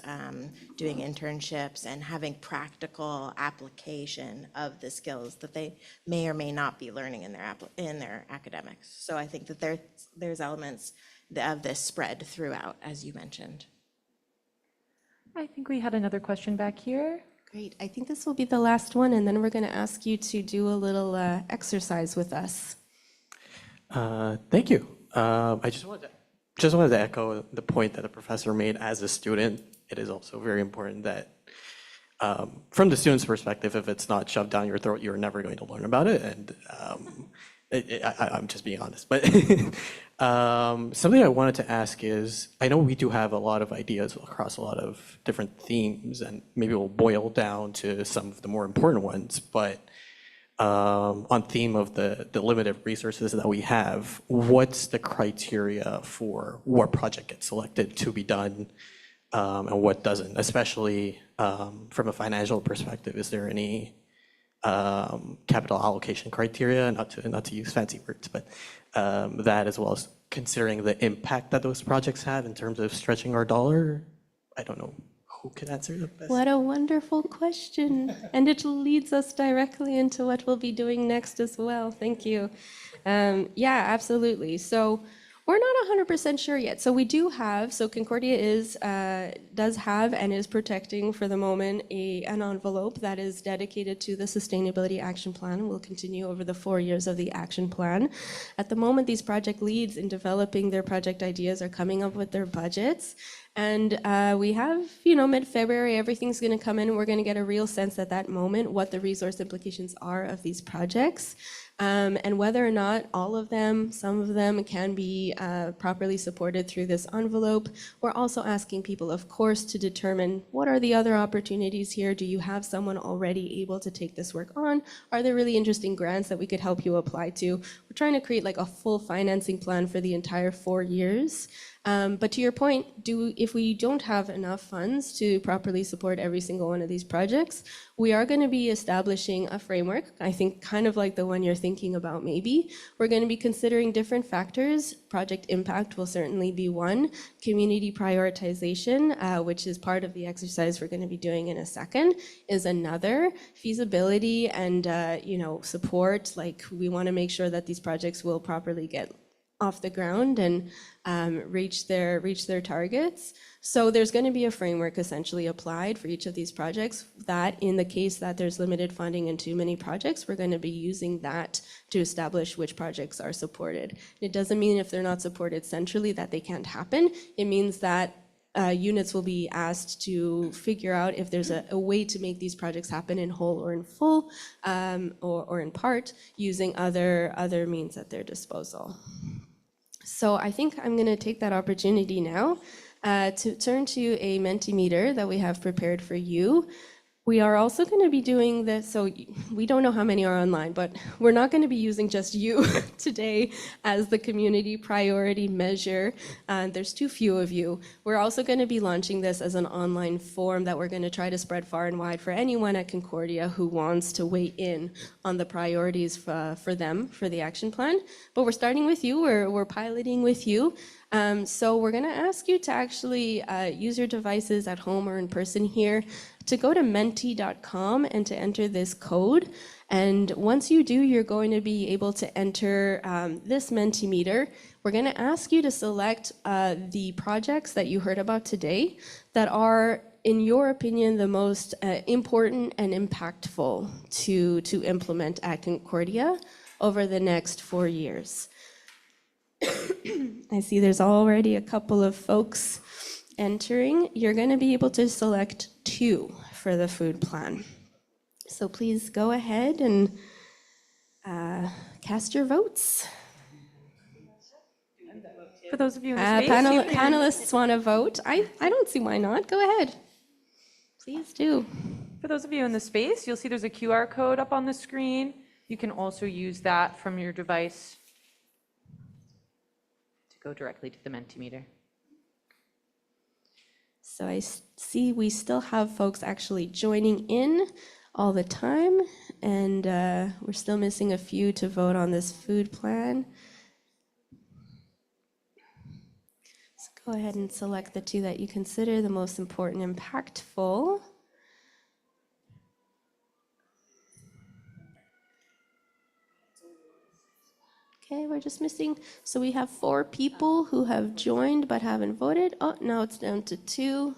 doing internships and having practical application of the skills that they may or may not be learning in their academics. So I think that there's elements of this spread throughout, as you mentioned. I think we had another question back here. Great. I think this will be the last one, and then we're going to ask you to do a little exercise with us. Thank you. I just wanted to echo the point that the professor made. As a student, it is also very important that from the student's perspective, if it's not shoved down your throat, you're never going to learn about it. And I'm just being honest. But something I wanted to ask is, I know we do have a lot of ideas across a lot of different themes, and maybe we'll boil down to some of the more important ones. But on theme of the limited resources that we have, what's the criteria for what project gets selected to be done and what doesn't? Especially from a financial perspective, is there any capital allocation criteria, not to use fancy words, but that as well as considering the impact that those projects have in terms of stretching our dollar? I don't know who can answer the best. What a wonderful question. And it leads us directly into what we'll be doing next as well. Thank you. Yeah, absolutely. So we're not 100% sure yet. So we do have, so Concordia does have and is protecting for the moment an envelope that is dedicated to the Sustainability Action Plan. Will continue over the 4 years of the action plan. At the moment, these project leads in developing their project ideas are coming up with their budgets. And we have, mid-February, everything's going to come in. We're going to get a real sense at that moment what the resource implications are of these projects. And whether or not all of them, some of them can be properly supported through this envelope. We're also asking people, of course, to determine what are the other opportunities here? Do you have someone already able to take this work on? Are there really interesting grants that we could help you apply to? We're trying to create like a full financing plan for the entire 4 years. But to your point, if we don't have enough funds to properly support every single one of these projects, we are going to be establishing a framework, I think kind of like the one you're thinking about maybe. We're going to be considering different factors. Project impact will certainly be one. Community prioritization, which is part of the exercise we're going to be doing in a second, is another. Feasibility and support, like we want to make sure that these projects will properly get off the ground and reach their targets. So there's going to be a framework essentially applied for each of these projects that in the case that there's limited funding and too many projects, we're going to be using that to establish which projects are supported. It doesn't mean if they're not supported centrally that they can't happen. It means that units will be asked to figure out if there's a way to make these projects happen in whole or in full, or in part, using other means at their disposal. So I think I'm going to take that opportunity now to turn to a Mentimeter that we have prepared for you. We are also going to be doing this, so we don't know how many are online, but we're not going to be using just you today as the community priority measure. There's too few of you. We're also going to be launching this as an online form that we're going to try to spread far and wide for anyone at Concordia who wants to weigh in on the priorities for them, for the action plan. But we're starting with you, we're piloting with you. So we're going to ask you to actually use your devices at home or in person here to go to menti.com and to enter this code. And once you do, you're going to be able to enter this Mentimeter. We're going to ask you to select the projects that you heard about today that are, in your opinion, the most important and impactful to implement at Concordia over the next 4 years. I see there's already a couple of folks entering. You're going to be able to select 2 for the food plan. So please go ahead and cast your votes. For those of you in the space, panelists want to vote. I don't see why not. Go ahead. Please do. For those of you in the space, you'll see there's a QR code up on the screen. You can also use that from your device to go directly to the Mentimeter. So I see we still have folks actually joining in all the time, and we're still missing a few to vote on this food plan. So go ahead and select the 2 that you consider the most important and impactful. Okay, we're just missing, so we have 4 people who have joined but haven't voted. Oh, now it's down to 2.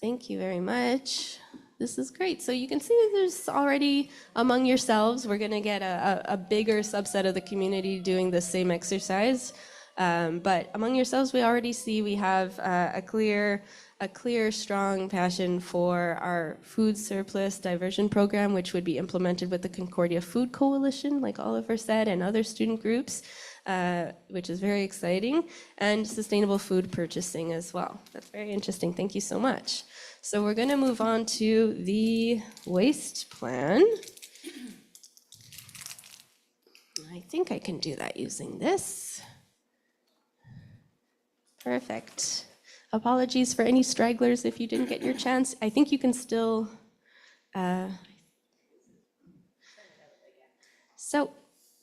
Thank you very much. This is great. So you can see there's already among yourselves, we're gonna get a bigger subset of the community doing the same exercise. But among yourselves, we already see we have a clear, strong passion for our food surplus diversion program, which would be implemented with the Concordia Food Coalition, like Oliver said, and other student groups, which is very exciting, and sustainable food purchasing as well. That's very interesting. Thank you so much. So we're going to move on to the waste plan. I think I can do that using this. Perfect. Apologies for any stragglers if you didn't get your chance. I think you can still. So,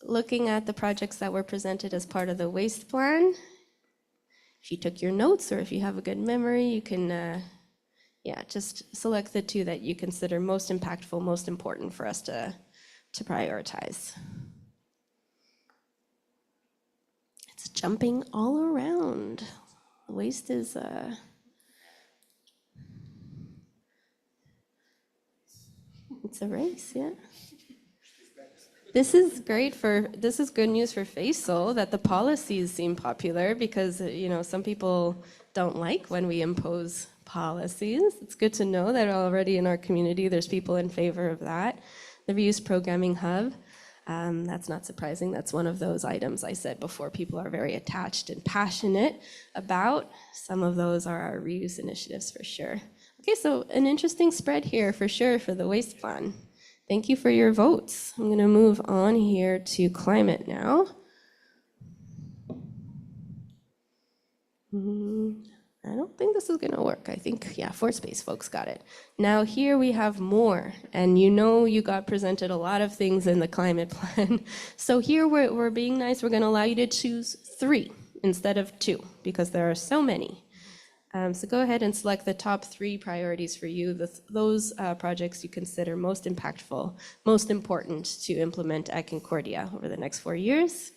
looking at the projects that were presented as part of the waste plan, if you took your notes or if you have a good memory, you can, just select the 2 that you consider most impactful, most important for us to prioritize. It's jumping all around. Waste is it's a race, yeah. This is good news for Faisal that the policies seem popular because, some people don't like when we impose policies. It's good to know that already in our community there's people in favor of that. The Reuse Programming Hub, that's not surprising. That's one of those items I said before people are very attached and passionate about. Some of those are our reuse initiatives for sure. Okay, so an interesting spread here for sure for the waste plan. Thank you for your votes. I'm going to move on here to climate now. I don't think this is going to work. I think, for space folks got it. Now here we have more, and you got presented a lot of things in the climate plan. So here we're being nice. We're going to allow you to choose 3 instead of 2 because there are so many. So go ahead and select the top 3 priorities for you, those projects you consider most impactful, most important to implement at Concordia over the next 4 years.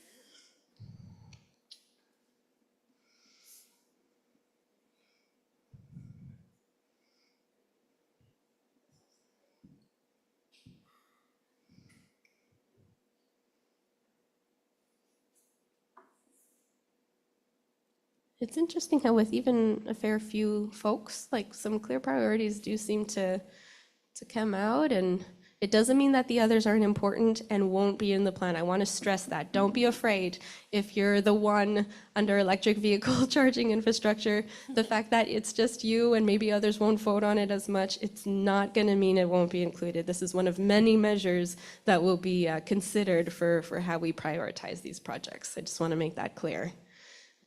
It's interesting how with even a fair few folks, like some clear priorities do seem to come out, and it doesn't mean that the others aren't important and won't be in the plan. I want to stress that. Don't be afraid if you're the one under electric vehicle charging infrastructure. The fact that it's just you and maybe others won't vote on it as much, it's not going to mean it won't be included. This is one of many measures that will be considered for how we prioritize these projects. I just want to make that clear.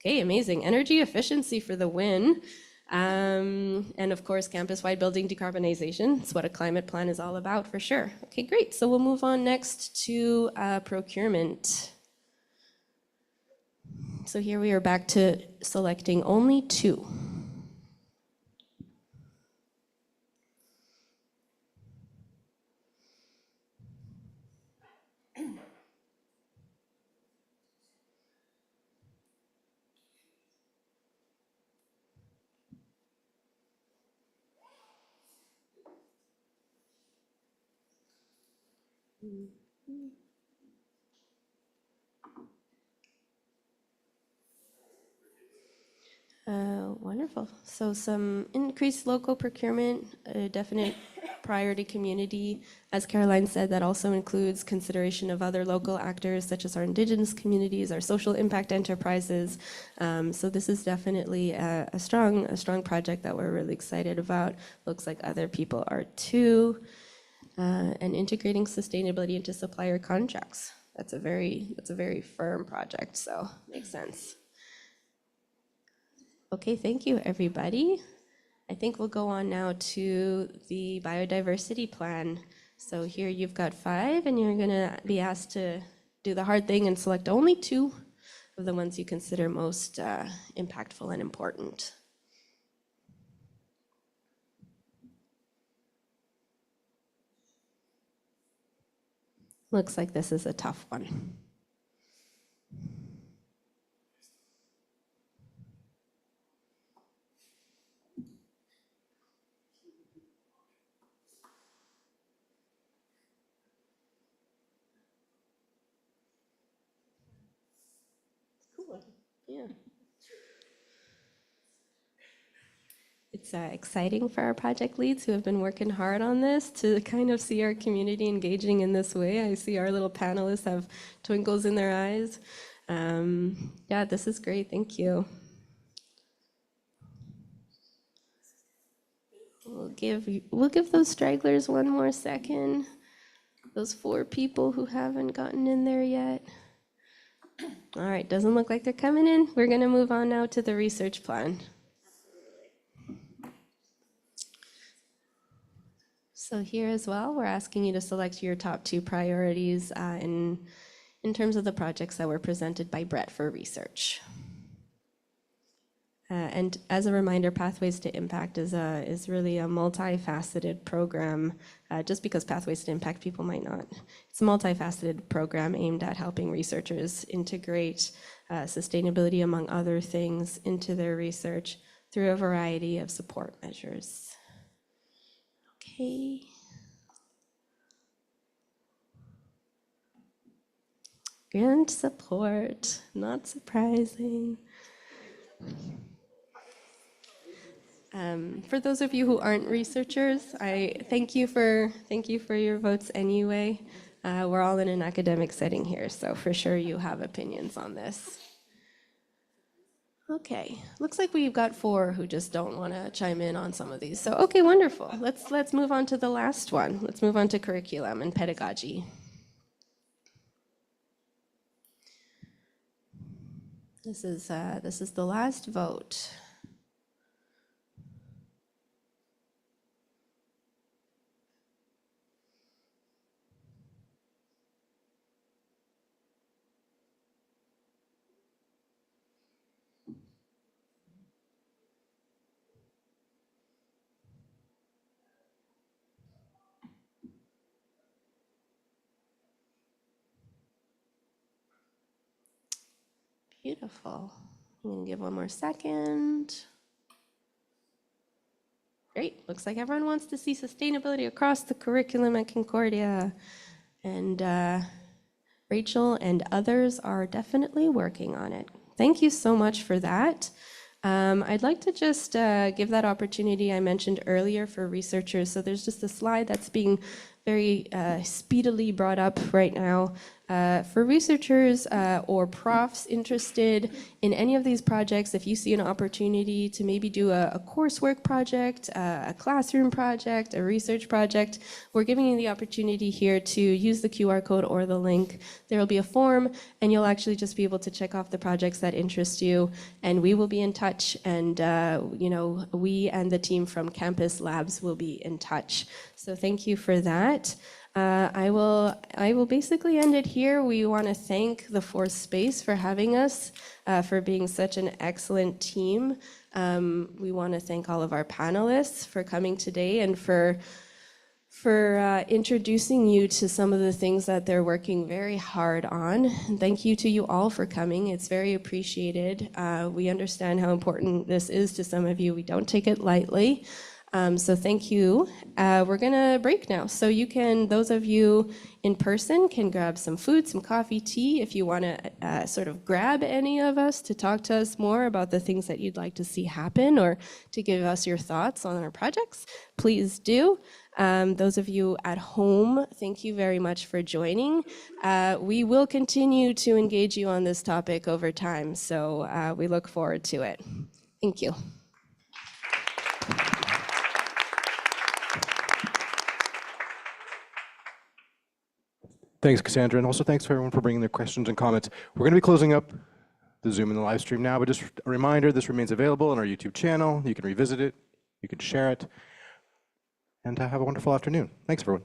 Okay, amazing. Energy efficiency for the win. And of course, campus-wide building decarbonization. It's what a climate plan is all about, for sure. Okay, great. So we'll move on next to procurement. So here we are back to selecting only 2. Wonderful. So some increased local procurement, a definite priority community. As Caroline said, that also includes consideration of other local actors such as our Indigenous communities, our social impact enterprises. So this is definitely a strong project that we're really excited about. Looks like other people are too. And integrating sustainability into supplier contracts. That's a very firm project, so makes sense. Okay, thank you, everybody. I think we'll go on now to the biodiversity plan. So here you've got 5, and you're gonna be asked to do the hard thing and select only 2 of the ones you consider most impactful and important. Looks like this is a tough one. Cool. Yeah. It's exciting for our project leads who have been working hard on this to kind of see our community engaging in this way. I see our little panelists have twinkles in their eyes. Yeah, this is great. Thank you. We'll give those stragglers one more second. Those 4 people who haven't gotten in there yet. All right, doesn't look like they're coming in. We're going to move on now to the research plan. So here as well, we're asking you to select your top 2 priorities in terms of the projects that were presented by Brett for research. And as a reminder, Pathways to Impact is really a multifaceted program. Just because Pathways to Impact people might not. It's a multifaceted program aimed at helping researchers integrate sustainability, among other things, into their research through a variety of support measures. Okay. Grant support, not surprising. For those of you who aren't researchers, I thank you for your votes anyway. We're all in an academic setting here, so for sure you have opinions on this. Okay, looks like we've got 4 who just don't want to chime in on some of these. So, okay, wonderful. Let's move on to the last one. Let's move on to curriculum and pedagogy. This is the last vote. Beautiful. I'm going to give one more second. Great. Looks like everyone wants to see sustainability across the curriculum at Concordia. And Rachel and others are definitely working on it. Thank you so much for that. I'd like to just give that opportunity I mentioned earlier for researchers. So there's just a slide that's being very speedily brought up right now. For researchers or profs interested in any of these projects, if you see an opportunity to maybe do a coursework project, a classroom project, a research project, we're giving you the opportunity here to use the QR code or the link. There will be a form, and you'll actually just be able to check off the projects that interest you, and we will be in touch, and we and the team from Campus Labs will be in touch. So thank you for that. I will basically end it here. We want to thank the Fourth Space for having us, for being such an excellent team. We want to thank all of our panelists for coming today and for introducing you to some of the things that they're working very hard on. And thank you to you all for coming. It's very appreciated. We understand how important this is to some of you. We don't take it lightly. So thank you. We're gonna break now. So you can, those of you in person can grab some food, some coffee, tea. If you wanna sort of grab any of us to talk to us more about the things that you'd like to see happen or to give us your thoughts on our projects, please do. Those of you at home, thank you very much for joining. We will continue to engage you on this topic over time. So we look forward to it. Thank you. Thanks, Cassandra, and also thanks for everyone for bringing their questions and comments. We're going to be closing up the Zoom and the live stream now, but just a reminder, this remains available on our YouTube channel. You can revisit it, you can share it, and have a wonderful afternoon. Thanks, everyone.